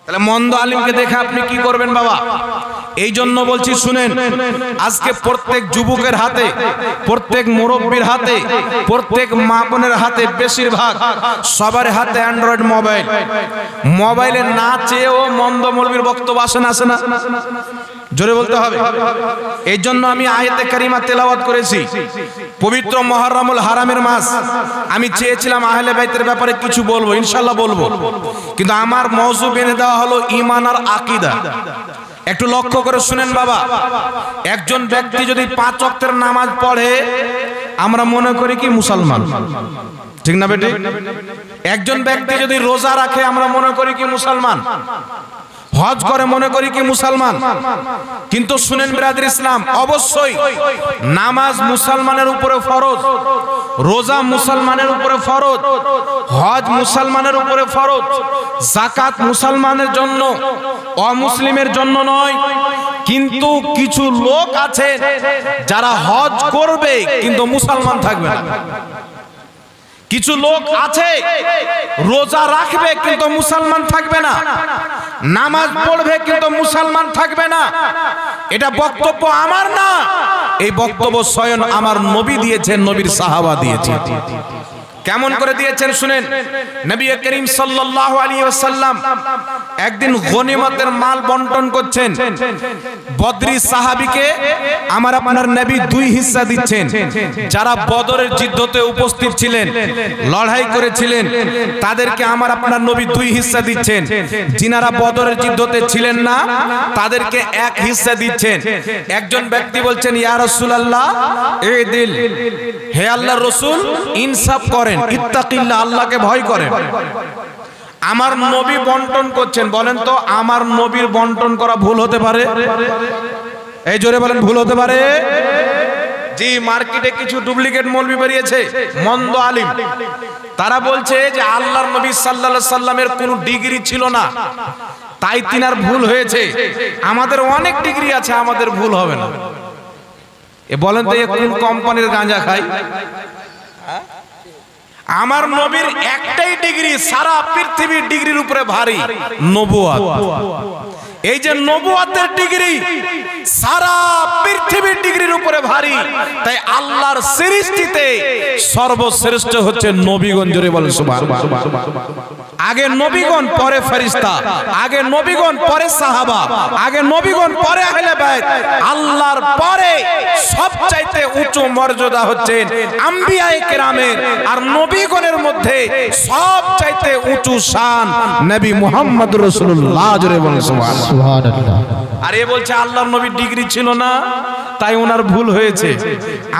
তাহলে মন্দ আলিমকে দেখে আপনি কি করবেন বাবা? এই জন্য বলছি শুনেন, আজকে প্রত্যেক যুবকের হাতে, প্রত্যেক মুরব্বীর হাতে, প্রত্যেক মা বোনের হাতে, বেশিরভাগ সবার হাতে অ্যান্ড্রয়েড মোবাইল। মোবাইলে না চেয়েও মন্দ মৌলবীর বক্তব্য আসে না, আসে না? জোরে বলতে হবে। এই জন্য আমি আয়াতে কারিমা তেলাওয়াত করেছি। পবিত্র মুহররমুল হারামের মাস, আমি চেয়েছিলাম আহলে বাইতের ব্যাপারে কিছু বলবো, ইনশাআল্লাহ বলবো, কিন্তু আমার মওযু বেঁধে দেওয়া হলো ঈমান আর আকীদা। একটু লক্ষ্য করে শুনেন বাবা, একজন ব্যক্তি যদি 5 ওয়াক্তের নামাজ পড়ে আমরা মনে করি কি মুসলমান, ঠিক না বেটি? একজন ব্যক্তি যদি রোজা রাখে আমরা মনে করি কি মুসলমান, হজ করে মনে করি কি মুসলমান। কিন্তু শুনেন বিরাদর ইসলাম, অবশ্যই নামাজ মুসলমানের উপরে ফরজ, রোজা মুসলমানের উপরে ফরজ, হজ মুসলমানের উপরে ফরজ, যাকাত মুসলমানের জন্য, অমুসলিমের জন্য নয়। কিন্তু কিছু লোক আছে যারা হজ করবে কিন্তু মুসলমান থাকবে না। কিছু লোক আছে রোজা রাখবে কিন্তু মুসলমান থাকবে না, নামাজ পড়বে কিন্তু মুসলমান থাকবে না। এটা বক্তব্য আমার না, এই বক্তব্য স্বয়ং আমার নবী দিয়েছেন, নবীর সাহাবা দিয়েছেন। কেমন করে দিয়েছেন শুনেন। নবী করিম সাল্লাল্লাহু আলাইহি ওয়াসাল্লাম একদিন গনিমতের মাল বন্টন করছেন। বদরি সাহাবীকে আমার আপনার নবী 2 হিস্সা দিচ্ছেন। যারা বদরের যুদ্ধতে উপস্থিত ছিলেন, লড়াই করেছিলেন, তাদেরকে আমার আপনার নবী 2 হিস্সা দিচ্ছেন। যিনারা বদরের যুদ্ধতে ছিলেন না তাদেরকে 1 হিস্সা দিচ্ছেন। একজন ব্যক্তি বলছেন, ইয়া রাসূলুল্লাহ ইদিল, হে আল্লাহর রাসূল ইনসাফ করেন, ইত্তাকিল্লাহ, আল্লাহকে ভয় করেন। আমার নবী বন্টন করছেন, বলেন তো আমার নবীর বন্টন করা ভুল হতে পারে? এই জোরে বলেন, ভুল হতে পারে? জি, মার্কেটে কিছু ডুপ্লিকেট মৌলবি বেরিয়েছে, মন্দ আলিম। তারা বলছে যে আল্লাহর নবী সাল্লাল্লাহু আলাইহি সাল্লামের কোনো ডিগ্রি ছিল না, তাই তিনার ভুল হয়েছে। আমাদের অনেক ডিগ্রি আছে, আমাদের ভুল হবে না। এ বলেন তো এ কোন কোম্পানির গাঁজা খায়? আমার নবীর একটাই ডিগ্রি সারা পৃথিবীর ডিগ্রির উপরে ভারী, নবুয়ত। এই যে নবুয়তের ডিগ্রি সারা পৃথিবীর ডিগ্রির উপরে ভারী, তাই আল্লাহর সৃষ্টিতে সর্বশ্রেষ্ঠ হচ্ছে নবীগণ। জোরে বলেন সুবহানাল্লাহ। আগে নবীগণ, পরে ফেরেশতা, আগে নবীগণ, পরে সাহাবা, আগে নবীগণ, পরে আহলে বাইত। আল্লাহর পরে সবচাইতে উঁচু মর্যাদা হচ্ছেন আম্বিয়ায়ে কেরামের, আর নবীগণের মধ্যে সবচাইতে উঁচু শান নবী মুহাম্মদ রাসূলুল্লাহ। জোরে বলেন সুবহানাল্লাহ। আর এ বলছে আল্লাহর নবীর ডিগ্রি ছিল না তাই ওনার ভুল হয়েছে।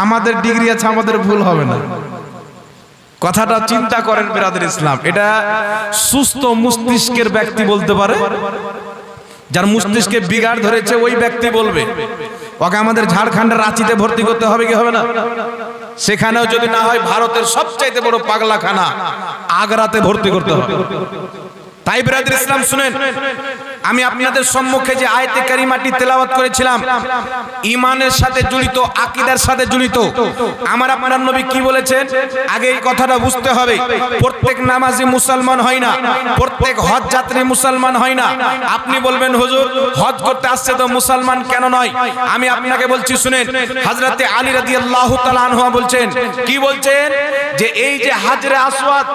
আমাদের ডিগ্রি আছে, আমাদের ভুল হবে না। কথাটা চিন্তা করেন বিরাদর ইসলাম। এটা সুস্থ মস্তিষ্কের ব্যক্তি বলতে পারে, যার মস্তিষ্কে বিগাড় ধরেছে ওই ব্যক্তি বলবে। ওকে আমাদের ঝাড়খণ্ডের রাঁচিতে ভর্তি করতে হবে কি হবে না? সেখানেও যদি না হয় ভারতের সবচাইতে বড় পাগলাখানা আগ্রাতে ভর্তি করতে হবে। তাই বিরাদর ইসলাম শুনেন, আমি আপনাদের সম্মুখে যে আয়াতে কারিমাটি তেলাওয়াত করেছিলাম ঈমানের সাথে জড়িত, আকীদার সাথে জড়িত। আমার আপনার নবী কি বলেছেন আগে এই কথাটা বুঝতে হবে। প্রত্যেক নামাজি মুসলমান হয় না, প্রত্যেক হজ যাত্রী মুসলমান হয় না। আপনি বলবেন হুজুর হজ করতে আসছে তো মুসলমান কেন নয়? আমি আপনাকে বলছি শুনেন, হযরতে আলী রাদিয়াল্লাহু তাআলা আনহু বলছেন, কি বলছেন, যে এই যে হাজরে আসওয়াদ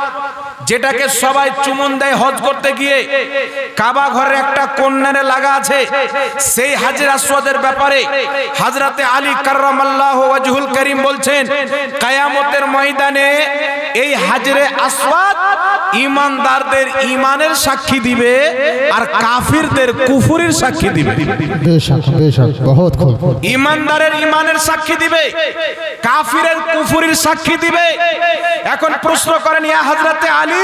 যেটাকে সবাই চুমন দেয় হজ করতে গিয়ে, কাবা ঘরের একটা কোণারে লাগা আছে, সেই হাজরে আসওয়াদের ব্যাপারে হযরতে আলী কাররামাল্লাহু ওয়াজহুল কারীম বলছেন, কিয়ামতের ময়দানে এই হাজরে আসওয়াদ ঈমানদারদের ঈমানের সাক্ষী দিবে আর কাফিরদের কুফরির সাক্ষী দিবে। বেশক বেশক, বহুত খুব। ঈমানদারের ঈমানের সাক্ষী দিবে, কাফিরের কুফরির সাক্ষী দিবে। এখন প্রশ্ন করেন, ইয়া হযরতে আলী,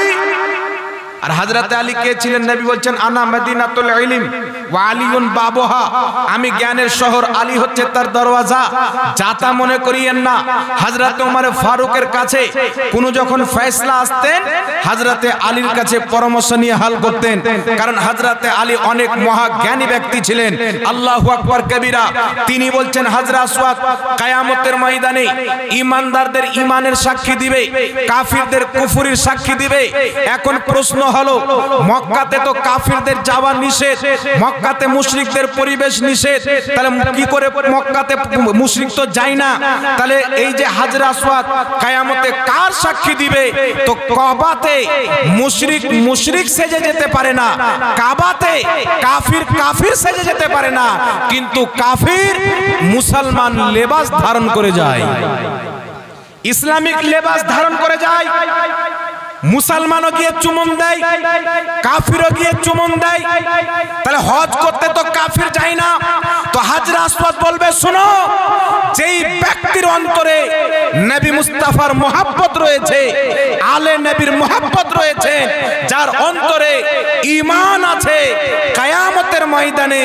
আর হযরতে আলী কে ছিলেন? নবী বলছেন আনা মদিনাতুল ইলম, ওয়া আলিউন বাবুহা, আমি জ্ঞানের শহর, আলী হচ্ছে তার দরওয়াজা। যাতা মনে করিয়েন না। হযরত ওমর ফারুকের কাছে কোনো যখন ফয়সালা আসতেন, হযরতে আলীর কাছে পরামর্শ নিয়ে হাল করতেন, কারণ হযরতে আলী অনেক মহাজ্ঞানী ব্যক্তি ছিলেন। আল্লাহু আকবার কবীরা। তিনি বলছেন হযরত আসওয়াদ কিয়ামতের ময়দানে ঈমানদারদের ঈমানের সাক্ষী দিবে, কাফিরদের কুফরির সাক্ষী দিবে। এখন প্রশ্ন হলো, মক্কাতে তো কাফিরদের যাওয়া নিষেধ, মক্কাতে মুশরিকদের পরিবেশ নিষেধ, তাহলে কি করে মক্কাতে মুশরিক তো যায় না, তাহলে এই যে হযরত আসওয়াদ কিয়ামতে কার সাক্ষী দিবে? তো কাবাতে মুশরিক মুশরিক সেজে যেতে পারে না, কাবাতে কাফির কাফির সেজে যেতে পারে না, কিন্তু কাফির মুসলমান লেবাস ধারণ করে যায়, ইসলামিক লেবাস ধারণ করে যায়। মুসলমানও গিয়ে চুমন দেয়, কাফিরও গিয়ে চুমন দেয়। তাহলে হজ করতে তো কাফির যায় না। তো হযরত আসওয়াদ বলবে, শোনো, যেই ব্যক্তির অন্তরে নবী মুস্তাফার মোহাব্বত রয়েছে, আলে নবীর মোহাব্বত রয়েছে, যার অন্তরে ঈমান আছে, কিয়ামতের ময়দানে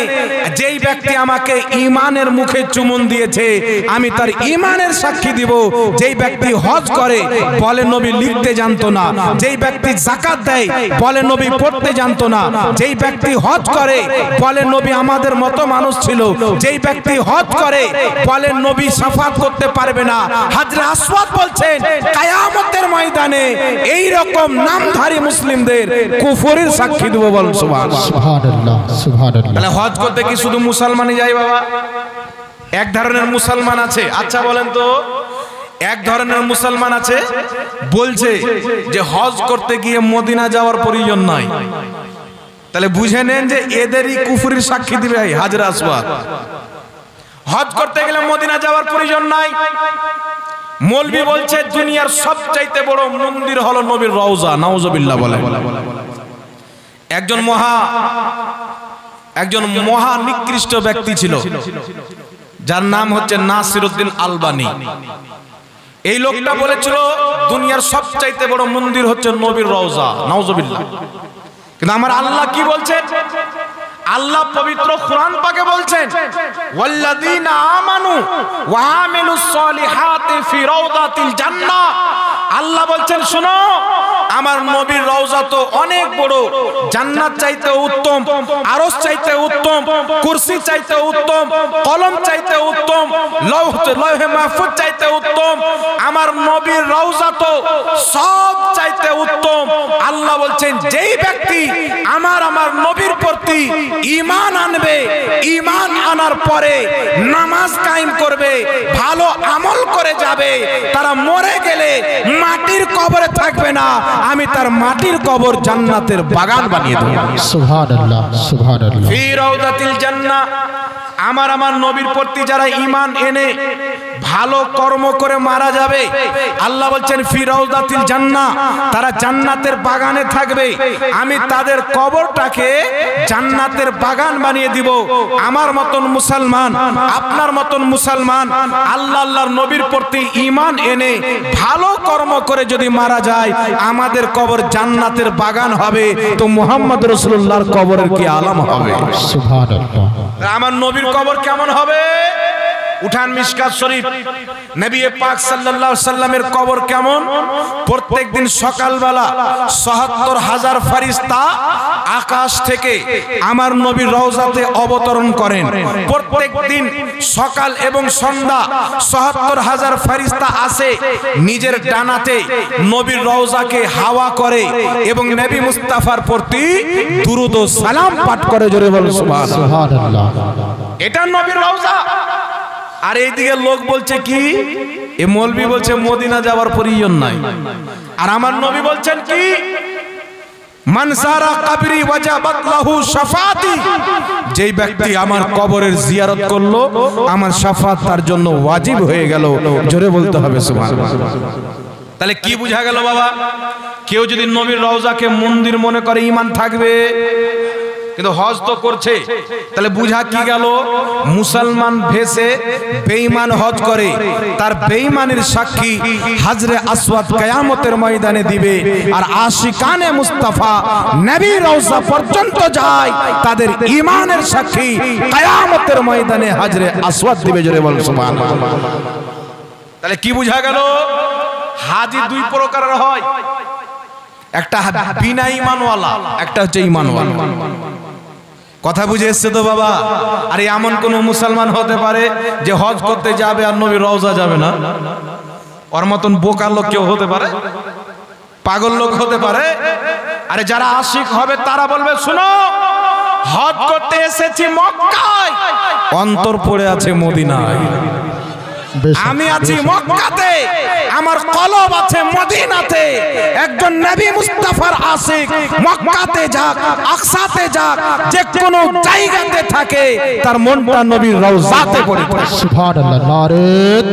যেই ব্যক্তি আমাকে ঈমানের মুখে চুমন দিয়েছে, আমি তার ঈমানের সাক্ষী দিব। যেই ব্যক্তি হজ করে, বলে নবী লিখতে জানতো না। যেই ব্যক্তি যাকাত দেয়, বলে নবী পড়তে জানতো না। যেই ব্যক্তি হজ করে, বলে নবী আমাদের মতো মানুষ ছিল। যেই ব্যক্তি হজ করে, বলে নবী শাফাত করতে পারবে না। হযরত আসওয়াদ বলছেন, কিয়ামতের ময়দানে এই রকম নামধারী মুসলিমদের কুফরের সাক্ষী দেব। বলুন সুবহানাল্লাহ, সুবহানাল্লাহ, সুবহানাল্লাহ। তাহলে হজ করতে কি শুধু মুসলমানই যায় বাবা? এক ধরনের মুসলমান আছে, আচ্ছা বলেন তো, এক ধরনের মুসলমান আছে বলছে যে হজ করতে গিয়ে মদিনা যাওয়ার প্রয়োজন নাই। তাহলে বুঝে নেন যে এদেরই কুফরির সাক্ষী দিবে হযরত আসওয়াদ। হজ করতে গেলে মদিনা যাওয়ার প্রয়োজন নাই। মৌলভী বলছে দুনিয়ার সবচাইতে বড় মন্দির হলো নবীর রওজা, নাউজুবিল্লাহ বলে। একজন মহা নিকৃষ্ট ব্যক্তি ছিল, যার নাম হচ্ছে নাসিরউদ্দিন আলবানী। এই লোকটা বলেছিল দুনিয়ার সবচাইতে বড় মন্দির হচ্ছে নবীর রওজা, নাউজুবিল্লাহ। কিন্তু আমার আল্লাহ কি বলছেন? আল্লাহ পবিত্র কোরআন পাকে বলছেন, ওয়াল্লাযীনা আমানু ওয়া আমিলুস সলিহাতি ফি রাউদাতিল জান্নাহ। আল্লাহ বলছেন, শোনো, আমার নবীর রওজা তো অনেক বড়, জান্নাত চাইতে উত্তম, আরশ চাইতে উত্তম, কুরসি চাইতে উত্তম, কলম চাইতে উত্তম, লৌহে মাহফুজ চাইতে উত্তম, আমার নবীর রওজা তো সব চাইতে উত্তম। আল্লাহ বলছেন, যেই ব্যক্তি আমার নবীর প্রতি ঈমান আনবে, ঈমান আনার পরে নামাজ কায়েম করবে, ভালো আমল করে যাবে, তারা মরে গেলে মাটির কবরে থাকবে না, আমি তার মাটির কবর জান্নাতের বাগান বানিয়ে দেব। সুবহানাল্লাহ, সুবহানাল্লাহ। ফি রাউদাতিল জান্নাহ। আমার নবীর প্রতি যারা ঈমান এনে ভালো কর্ম করে মারা যাবে, আল্লাহ বলছেন ফি রাউদাতিল জান্নাহ, তারা জান্নাতের বাগানে থাকবে, আমি তাদের কবরটাকে জান্নাতের বাগান বানিয়ে দিব। আমার মতন মুসলমান, আপনার মতন মুসলমান আল্লাহর নবীর প্রতি ঈমান এনে ভালো কর্ম করে যদি মারা যায়, আমাদের কবর জান্নাতের বাগান হবে, তো মুহাম্মদ রাসূলুল্লাহর কবরের কি আলাম হবে? সুবহানাল্লাহ। আমার নবীর কবর কেমন হবে? উঠান মিশকাত শরীফ, নবী পাক সাল্লাল্লাহু আলাইহি সাল্লামের কবর কেমন? প্রত্যেকদিন সকালবেলা ৭৭,০০০ ফেরেশতা আকাশ থেকে আমার নবীর রওজাতে অবতরণ করেন। প্রত্যেকদিন সকাল এবং সন্ধ্যা ৭৭,০০০ ফেরেশতা আসে, নিজের ডানাতে নবীর রওজাকে হাওয়া করে এবং নবী মুস্তাফার প্রতি দুরূদ ও সালাম পাঠ করে। জোরে বলুন সুবহানাল্লাহ। এটা নবীর রওজা। আর এইদিকে লোক বলছে কি, এ মৌলভী বলছে মদিনা যাওয়ার প্রয়োজন নাই, আর আমার নবী বলছেন কি, মান সারা কবরি ওয়াজাবাত লাহু শাফাতি, যেই ব্যক্তি আমার কবরের জিয়ারত করলো, আমার শাফাত তার জন্য ওয়াজিব হয়ে গেল। জোরে বলতে হবে সুবহানাল্লাহ। তাহলে কি বোঝা গেল বাবা? কেউ যদি নবীর রওজাকে মন্দির মনে করে ঈমান থাকবে, কিন্তু হজ তো করছে, তাহলে বুঝা কি গেল? মুসলমান ভেসে বেঈমান হজ করে, তার বেঈমানের সাক্ষী হাজরে আসওয়াদ কিয়ামতের ময়দানে দিবে। আর আশিকানে মুস্তাফা নবী রওজা পর্যন্ত যায়, তাদের ঈমানের সাক্ষী কিয়ামতের ময়দানে হাজরে আসওয়াদ দিবে। জোরে বল সুবহানাল্লাহ। তাহলে কি বুঝা গেল? হাজি দুই প্রকারের হয়, একটা বিনা ঈমানওয়ালা, একটা হচ্ছে ঈমানওয়ালা। কথা বুঝে এসছে তো বাবা? আরে এমন কোন মুসলমান হতে পারে যে হজ করতে যাবে আর নবী রওজা যাবে না? ওর মতন বোকা লোক কেউ হতে পারে? পাগল লোক হতে পারে? আরে যারা আশিক হবে তারা বলবে, শুনো, হজ করতে এসেছি মক্কায়, অন্তর পড়ে আছে মদিনায়। আমি আছি মক্কাতে, আমার কলব আছে মদিনাতে। একজন নবী মুস্তাফার আশিক মক্কাতে যাক, আকসাতে যাক, যে কোন জায়গাতে থাকে, তার মনটা নবীর রওজাতে পড়ে। সুবহানাল্লাহ, নারে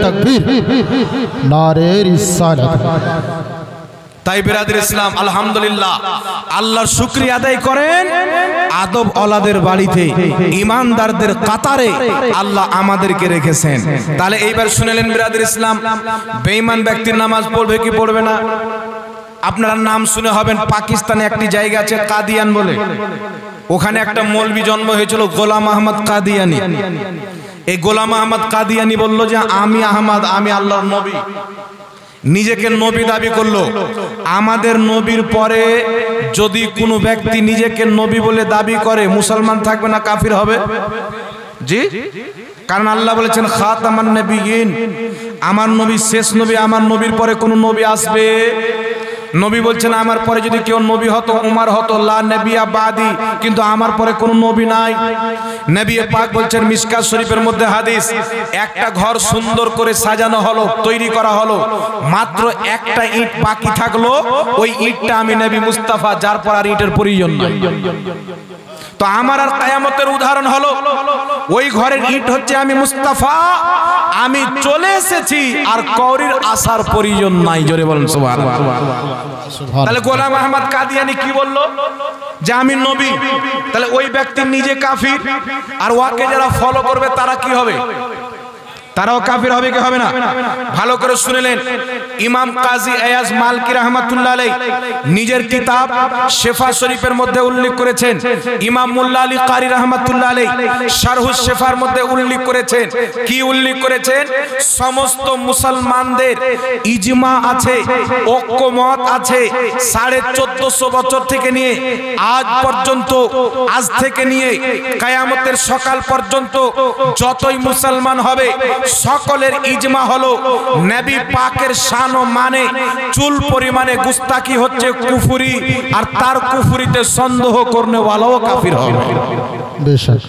তাকবীর, নারে রিসালাত। তাই বিরাদর ইসলাম, আলহামদুলিল্লাহ, আল্লাহর শুকরিয়া আদায় করেন, আদব ওলাদের বাড়িতে ঈমানদারদের কাতারে আল্লাহ আমাদেরকে রেখেছেন। তাহলে এইবার শুনেলেন বিরাদর ইসলাম, বেঈমান ব্যক্তির নামাজ পড়বে কি পড়বে না? আপনারা নাম শুনে হবেন, পাকিস্তানে একটি জায়গা আছে কাদিয়ান বলে, ওখানে একটা মৌলবি জন্ম হয়েছিল গোলাম আহমদ কাদিয়ানি। এই গোলাম আহমদ কাদিয়ানি বলল যে আমি আহমদ, আমি আল্লাহর নবী, নিজেকে নবী দাবি করলো। আমাদের নবীর পরে যদি কোনো ব্যক্তি নিজেকে নবী বলে দাবি করে, মুসলমান থাকবে না কাফির হবে? জি, কারণ আল্লাহ বলেছেন খাতামান নবিয়্যিন, আমার নবী শেষ নবী, আমার নবীর পরে কোন নবী আসবে? নবী বলছেন আমার পরে যদি কেউ নবী হতো উমর হতো, লা নবিয়া বাদি, কিন্তু আমার পরে কোনো নবী নাই। নবী পাক বলছেন মিশকাত শরীফের মধ্যে হাদিস, একটা ঘর সুন্দর করে সাজানো হলো, তৈরি করা হলো, মাত্র একটা ইট বাকি থাকলো, ওই ইটটা আমি নবী মুস্তাফা, যার পর আর ইটের প্রয়োজন নাই। তো আমার আর কিয়ামতের উদাহরণ হলো, ওই ঘরের ইট হচ্ছে আমি মুস্তাফা, আমি চলে এসেছি, আর কওরির আসার প্রয়োজন নাই। জোরে বলেন সুবহানাল্লাহ। তাহলে গোলাম আহমদ কাদিয়ানি কি বলল? যে আমি নবী। তাহলে ওই ব্যক্তি নিজে কাফির, আর ওয়াকে যারা ফলো করবে তারা কি হবে? তারাও কাফির হবে কি হবে না? ভালো করে শুনেলেন, ইমাম কাজী আয়াজ মালকি রাহমাতুল্লাহ আলাইহি নিজের কিতাব শেফা শরীফের মধ্যে উল্লেখ করেছেন, ইমাম মোল্লা আলী কারি রাহমাতুল্লাহ আলাইহি শারহুস শেফার মধ্যে উল্লেখ করেছেন। কি উল্লেখ করেছেন? সমস্ত মুসলমানদের ইজমা আছে, ঐক্যমত আছে, 1450 বছর থেকে নিয়ে আজ পর্যন্ত, আজ থেকে নিয়ে কিয়ামতের সকাল পর্যন্ত যতই মুসলমান হবে, সকলের ইজমা হলো নবী পাকের শান ও মানে চুল পরিমাণে গুস্তাকি হচ্ছে কুফরি, আর তার কুফরিতে সন্দেহ করনে ওয়ালাও কাফির হবে। বেশক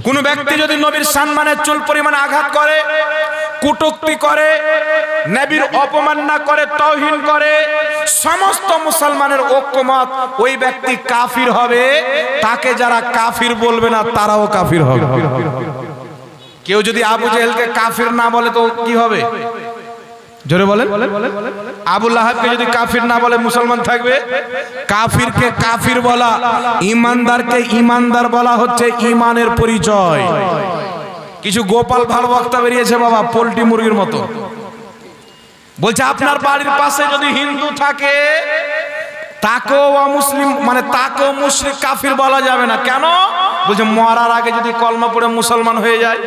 কোন ব্যক্তি যদি নবীর শান মানে চুল পরিমাণে আঘাত করে, কুটুক্তি করে, নবীর অপমাননা করে, তাওহীন করে, সমস্ত মুসলমানের ঐক্যমত ওই ব্যক্তি কাফির হবে। তাকে যারা কাফির বলবে না তারাও কাফির হবে। কেউ যদি আবু জেহেলকে কাফির না বলে তো কি হবে? জোরে বলেন। আবু লাহাবকে যদি কাফির না বলে মুসলমান থাকবে? কাফিরকে কাফির বলা, ঈমানদারকে ঈমানদার বলা হচ্ছে ঈমানের পরিচয়। কিছু গোপাল ভালো বক্তা বেরিয়েছে বাবা, পোল্ট্রি মুরগির মতো, বলছে আপনার বাড়ির পাশে যদি হিন্দু থাকে তাকেও অমুসলিম, মানে তাকেও মুশরিক কাফির বলা যাবে না। কেন? বলছে মরার আগে যদি কলমা পড়ে মুসলমান হয়ে যায়।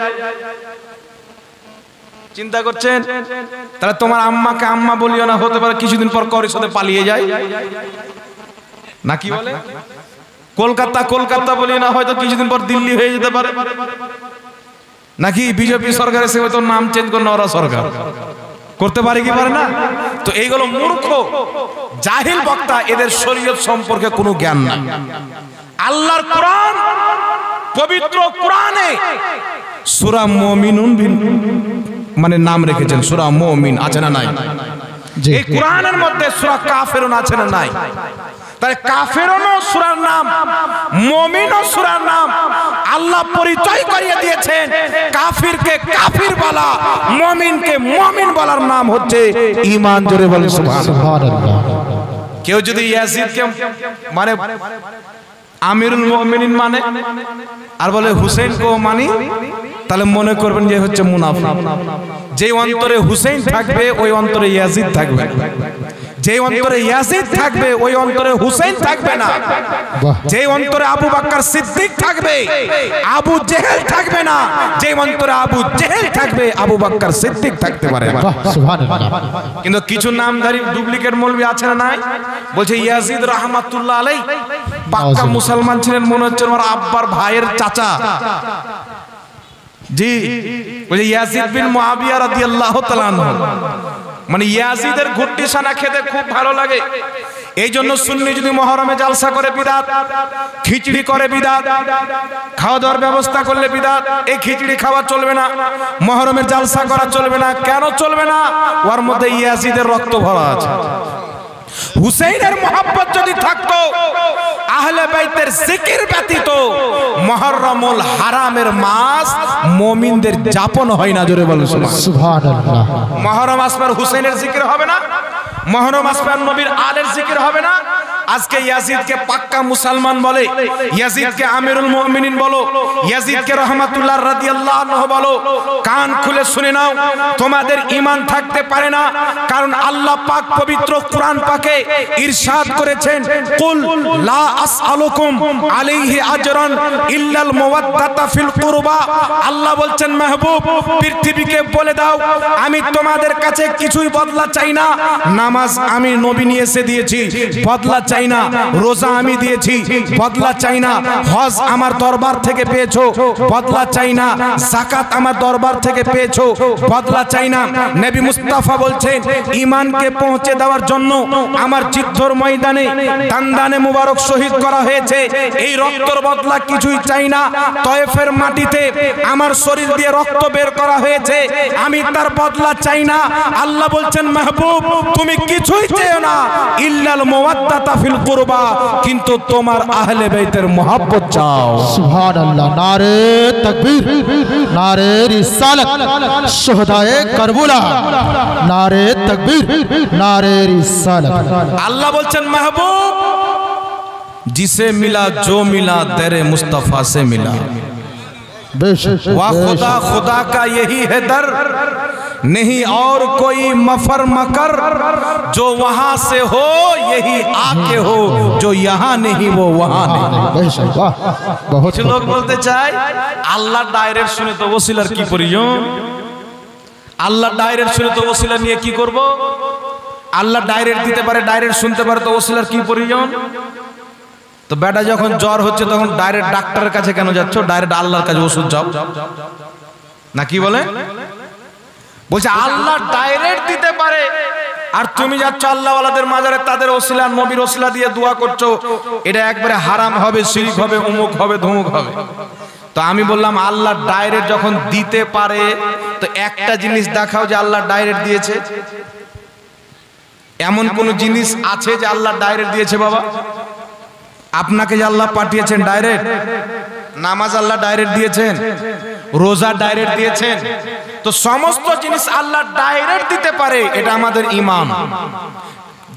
চিন্তা করছেন? তাহলে তোমার আম্মাকে আম্মা বলিও না, হতে পারে কিছুদিন পর করির সাথে পালিয়ে যায়, নাকি বলে? কলকাতা কলকাতা বলিও না, হয়তো কিছুদিন পর দিল্লি হয়ে যেতে পারে, নাকি? বিজেপি সরকার এসে হয়তো নাম চেঞ্জ করে ওরা সরকার করতে পারে কি পারে না? তো এইগুলো মূর্খ জাহিল বক্তা, এদের শরীয়ত সম্পর্কে কোনো জ্ঞান নাই। আল্লাহর কোরআন, পবিত্র কোরআনে সূরা মুমিনুন মানে নাম রেখেছেন, সূরা মুমিন আছে না নাই? এই কোরআনের মধ্যে সূরা কাফিরুন আছে না নাই? তাই কাফিরুনও সূরার নাম, মুমিনও সূরার নাম। আল্লাহ পরিচয় করিয়ে দিয়েছেন, কাফিরকে কাফির বলা, মুমিনকে মুমিন বলার নাম হচ্ছে ঈমান। জোরে বলেন সুবহানাল্লাহ। কেউ যদি ইয়াজিদকে মানে আমিরুল মুমিনিন মানে আর বলে হুসেন কো মানি, তাহলে মনে করবেন যে হচ্ছে মুনাফিক। যে অন্তরে হুসেন থাকবে ওই অন্তরে ইয়াজিদ থাকবে, যে অন্তরে ইয়াজিদ থাকবে ওই অন্তরে হুসেন থাকবে না। যে অন্তরে আবু বকর সিদ্দিক থাকবে আবু জেহেল থাকবে না, যে অন্তরে আবু জেহেল থাকবে আবু বকর সিদ্দিক থাকতে পারে। কিন্তু কিছু নামধারী ডুপ্লিকেট মৌলবি আছে না নাই, বলছে ইয়াজিদ রাহমাতুল্লাহ আলাইহি পাক্কা মুসলমান ছিলেন, মনে হচ্ছে ওর আব্বার ভাইয়ের চাচা। জি, বলছে ইয়াজিদ বিন মুআবিয়া রাদিয়াল্লাহু তাআলা আনহু, মানে ইয়াজিদের ঘুট্টি সানা খেতে খুব ভালো লাগে। এই জন্য সুন্নি যদি মুহররমে জালসা করে বিদআত, খিচড়ি করে বিদআত, খাওয়া দাওয়ার ব্যবস্থা করলে বিদআত। এই খিচড়ি খাওয়া চলবে না, মুহররমের জালসা করা চলবে না। কেন চলবে না? ওর মধ্যে ইয়াজিদের রক্ত ভরা আছে। হুসাইনের মোহাব্বত যদি থাকতো, আহলে বাইতের জিকির ব্যতীত মুহররমুল হারামের মাস মুমিনদের যাপন হয় না। জোরে বলুন সুবহানাল্লাহ। মুহররম আসবার হুসাইনের জিকির হবে না, মুহররম আসবার নবীর আলের জিকির হবে না। আজকে ইয়াজিদকে পাক্কা মুসলমান বলে, ইয়াজিদকে আমিরুল মুমিনিন বলো, ইয়াজিদকে রাহমাতুল্লাহ রাদিয়াল্লাহু আনহু বলো। কান খুলে শুনে নাও, তোমাদের ঈমান থাকতে পারে না। কারণ আল্লাহ পাক পবিত্র কোরআন পাকে ইরশাদ করেছেন, কুল লা আসআলুকুম আলাইহি আজরান ইল্লাল মাওয়াদ্দাতা ফিল কুরবা। আল্লাহ বলছেন, মাহবুব পৃথিবীকে বলে দাও, আমি তোমাদের কাছে কিছুই বদলা চাই না। নামাজ আমি নবী নিয়ে এসে দিয়েছি, বদলা চাই না। রোজা আমি দিয়েছি, বদলা চাই না। হজ আমার দরবার থেকে পেয়েছো, বদলা চাই না। যাকাত আমার দরবার থেকে পেয়েছো, বদলা চাই না। নবী মুস্তাফা বলছেন, ঈমানকে পৌঁছে দেওয়ার জন্য আমার যুদ্ধের ময়দানে দান্দানে মুবারক শহীদ করা হয়েছে, এই রক্তের বদলা কিছুই চাই না। তয়েফের মাটিতে আমার শরীর দিয়ে রক্ত বের করা হয়েছে, আমি তার বদলা চাই না। আল্লাহ বলছেন, মাহবুব তুমি কিছুই চেও না, ইল্লাল মাওয়াদ্দাতা ফিল কুরবা, কিন্তু তোমার আহলে বাইতের মুহাব্বত চাও। সুবহানাল্লাহ। নারে তাকবীর, নারে রিসালাত, শুহাদায়ে কারবলা, নারে তাকবীর, নারে রিসালাত। আল্লাহ বলছেন, মাহবুব जिसे मिला जो मिला तेरे मुस्तफा से मिला। वाह खुदा, खुदा का यही है दर, नहीं और कोई मफर मकर। जो वहां से हो यही आके हो, जो यहाँ नहीं वो वहां नहीं। बहुत लोग बोलते चाहे আল্লাহ ডাইরেক্ট শুনে তো ওসিলার কি প্রয়োজন? আল্লাহ ডাইরেক্ট শুনে তো ওসিলা নিয়ে কি করব? আল্লাহ ডাইরেক্ট দিতে পারে, ডাইরেক্ট শুনতে পারে, তো ওসিলার কি প্রয়োজন? তো বেটা যখন জ্বর হচ্ছে তখন ডাইরেক্ট ডাক্তারের কাছে কেন যাচ্ছ? ডাইরেক্ট আল্লাহর কাছে ওষুধ যাও না, কি বলে? বলছে আল্লাহ ডাইরেক্ট দিতে পারে, আর তুমি যাচ্ছ আল্লাহওয়ালাদের মাজারে, তাদের ওসিলা নবীর ওসিলা দিয়ে দোয়া করছো। এটা একবারে হারাম হবে, শিরক হবে, অমুক হবে, ধমুক হবে। তো আমি বললাম আল্লাহ ডাইরেক্ট যখন দিতে পারে, তো একটা জিনিস দেখাও যে আল্লাহ ডাইরেক্ট দিয়েছে। এমন কোন জিনিস আছে যে আল্লাহ ডাইরেক্ট দিয়েছে? বাবা, আপনাকে যে আল্লাহ পাঠিয়েছেন ডাইরেক্ট, নামাজ আল্লাহ ডাইরেক্ট দিয়েছেন, রোজা ডাইরেক্ট দিয়েছেন, তো সমস্ত জিনিস আল্লাহ ডাইরেক্ট দিতে পারে, এটা আমাদের ঈমান।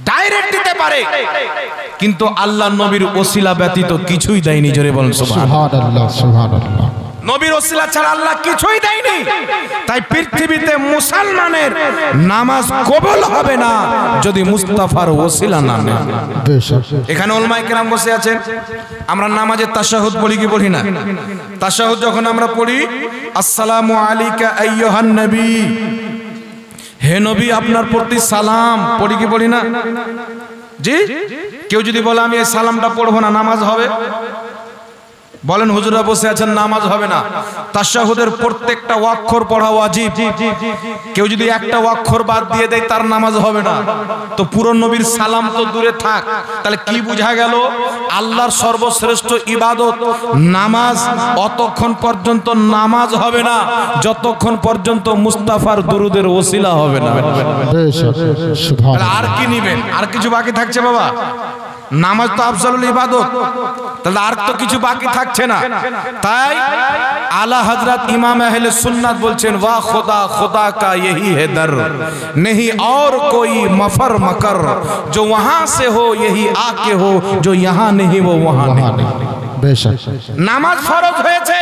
ডাইরেক্ট দিতে পারে, কিন্তু আল্লাহ নবীর ওসিলা ব্যতীত কিছুই দেয়নি। জোরে বলেন সুবহানাল্লাহ, সুবহানাল্লাহ। নবীর ওসিলা ছাড়া আল্লাহ কিছুই দেয়নি। তাই পৃথিবীতে মুসলমানের নামাজ কবুল হবে না যদি মুস্তাফার ওসিলা না নেয়। এখানে উলামায়ে কেরাম বসে আছেন, আমরা নামাজে তাশাহুদ পড়ি কি পড়ি না? তাশাহুদ যখন আমরা পড়ি, আসসালামু আলাইকা আইয়ুহান নবী, হে নবী আপনার প্রতি সালাম, পড়ি কি পড়ি না? জি, কেউ যদি বলে আমি এই সালামটা পড়বো না, নামাজ হবে? বলেন হুজুরা বসে আছেন, নামাজ হবে না। তাশাহুদের প্রত্যেকটা অক্ষর পড়া ওয়াজিব। কেউ যদি একটা অক্ষর বাদ দিয়ে দেয় তার নামাজ হবে না। তো পুরো নবীর সালাম তো দূরে থাক, তাহলে কি বোঝা গেল? আল্লাহর সর্বশ্রেষ্ঠ ইবাদত নামাজ, অতক্ষণ পর্যন্ত নামাজ হবে না যতক্ষণ পর্যন্ত মুস্তাফার দুরুদের ওসিলা হবে না। আর কি নিবেন? আর কিছু বাকি থাকছে বাবা? নামাজ তো আফজালুল ইবাদত, তাহলে আর তো কিছু বাকি থাকছে না। তাই আলা হযরত ইমাম আহলে সুন্নাত বলছেন ওয়া খুদা খুদা কা यही है दर नहीं और कोई मफर मकर जो वहां से हो यही आके हो जो यहां नहीं वो वहां नहीं। बेशक নামাজ ফরজ হয়েছে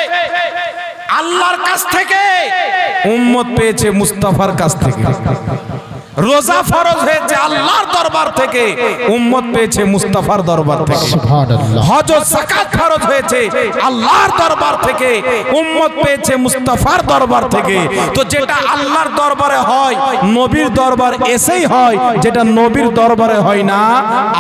আল্লাহর কাছ থেকে, উম্মত পেয়েছে মুস্তাফার কাছ থেকে। রোজা ফরজ হয়েছে আল্লাহর দরবার থেকে, উম্মত পেয়েছে মুস্তাফার দরবার থেকে। সুবহানাল্লাহ। হজ ও যাকাত ফরজ হয়েছে আল্লাহর দরবার থেকে, উম্মত পেয়েছে মুস্তাফার দরবার থেকে। তো যেটা আল্লাহর দরবারে হয় নবীর দরবার এসেই হয়, যেটা নবীর দরবারে হয় না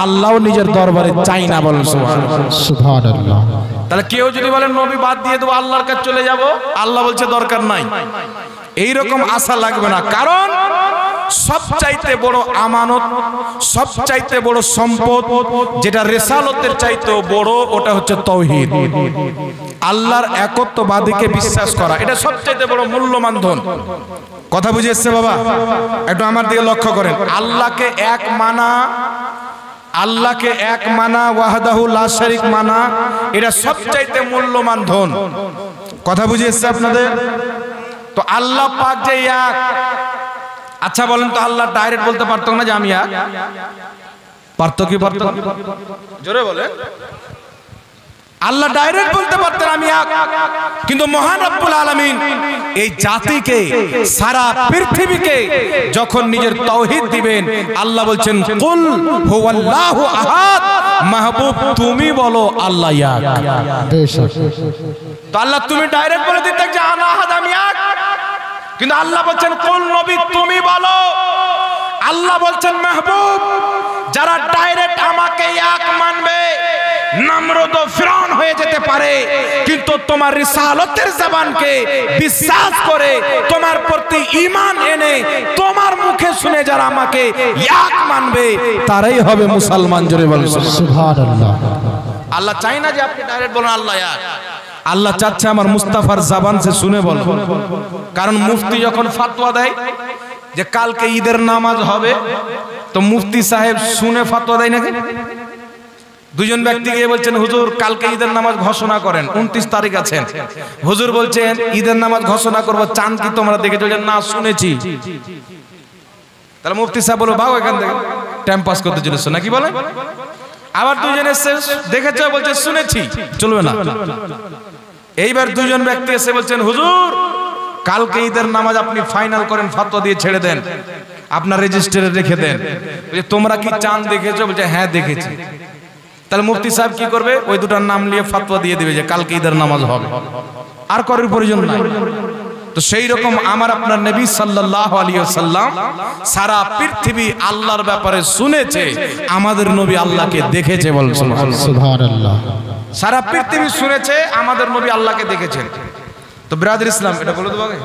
আল্লাহও নিজের দরবারে চাই না। বলেন সুবহানাল্লাহ। সুবহানাল্লাহ। তাহলে কেউ যদি বলে নবী বাদ দিয়ে দেবো আল্লাহর কাছে চলে যাব, আল্লাহ বলছে দরকার নাই, এইরকম আশা লাগবে না। কারণ সবচাইতে বড় আমানত, সবচাইতে বড় সম্পদ, যেটা রিসালতের চাইতে বড়, ওটা হচ্ছে তাওহীদ। আল্লাহর একত্ববাদীকে বিশ্বাস করা, এটা সবচাইতে বড় মূল্যবান ধন। কথা বুঝে এসছে বাবা? একটু আমার দিকে লক্ষ্য করেন। আল্লাহকে এক মানা, আল্লাহকে এক মানা, ওয়াহদাহু লা শারীক মানা, এটা সবচাইতে মূল্যবান ধন। কথা বুঝে এসছে আপনাদের? তো আল্লাহ পাক যে এক, আচ্ছা বলেন তো আল্লাহ ডাইরেক্ট বলতে পারতো না যে আমি এক? পারতো কি পারতো? জোরে বলে। আল্লাহ ডাইরেক্ট বলতে পারতেন আমি এক, কিন্তু মহান রব্বুল আলামিন এই জাতিকে, সারা পৃথিবীকে যখন নিজের তাওহীদ দিবেন, আল্লাহ বলছেন কুল হুয়াল্লাহু আহাদ, মাহবুব তুমি বলো আল্লাহ এক। বেশক। তো আল্লাহ তুমি ডাইরেক্ট বলে দিতেন যে আনা আহাদ, আমি এক, কিন্তু আল্লাহ বলছেন কোন নবী তুমি বলো। আল্লাহ বলছেন মাহবুব যারা ডাইরেক্ট আমাকে এক মানবে, নমরুদ ও ফিরআউন হয়ে যেতে পারে, কিন্তু তোমার রিসালতের জবানকে বিশ্বাস করে তোমার প্রতি ঈমান এনে তোমার মুখে শুনে যারা আমাকে এক মানবে তারাই হবে মুসলমান। জোরে বলেন সুবহানাল্লাহ। আল্লাহ চাই না যে আপনি ডাইরেক্ট বলেন আল্লাহ এক, আল্লাহ চাচ্ছে আমার মুস্তাফার জবান সে শুনে বল। কারণ মুফতি যখন ফতোয়া দেয় যে কালকে ঈদের নামাজ হবে, তো মুফতি সাহেব শুনে ফতোয়া দেয় নাকি? দুজন ব্যক্তি গিয়ে বলছেন হুজুর কালকে ঈদের নামাজ ঘোষণা করেন, 29 তারিখ আছেন। হুজুর বলছেন ঈদের নামাজ ঘোষণা করবো, চাঁদ কি তোমরা দেখেছো? না শুনেছি। তাহলে মুফতি সাহেব বলো ভাও এখান থেকে, টাইম পাস করতে চলেছ নাকি বলে? আবার দুজন এসে দেখেছো, বলছে শুনেছি, চলবে না। এইবার দুজন ব্যক্তি এসে বলছেন হুজুর কালকে ঈদের নামাজ আপনি ফাইনাল করেন, ফতোয়া দিয়ে ছেড়ে দেন, আপনার রেজিস্টারে রেখে দেন। তোমরা কি চাঁদ দেখেছো? বলছে হ্যাঁ দেখেছি। তাহলে মুফতি সাহেব কি করবে? ওই দুটার নাম নিয়ে ফতোয়া দিয়ে দিবে যে কালকে ঈদের নামাজ হবে, আর করার প্রয়োজন নাই। তো সেই রকম আমার আপনার নবী সাল্লাল্লাহু আলাইহি ওয়াসাল্লাম সারা পৃথিবী আল্লাহর ব্যাপারে শুনেছে, আমাদের নবী আল্লাহকে দেখেছে। বলেন সুবহানাল্লাহ। সারা পৃথিবী শুনেছে, আমাদের নবী আল্লাহকে দেখেছেন। তো ব্রাদার ইসলাম এটা বলে দেবো আগে।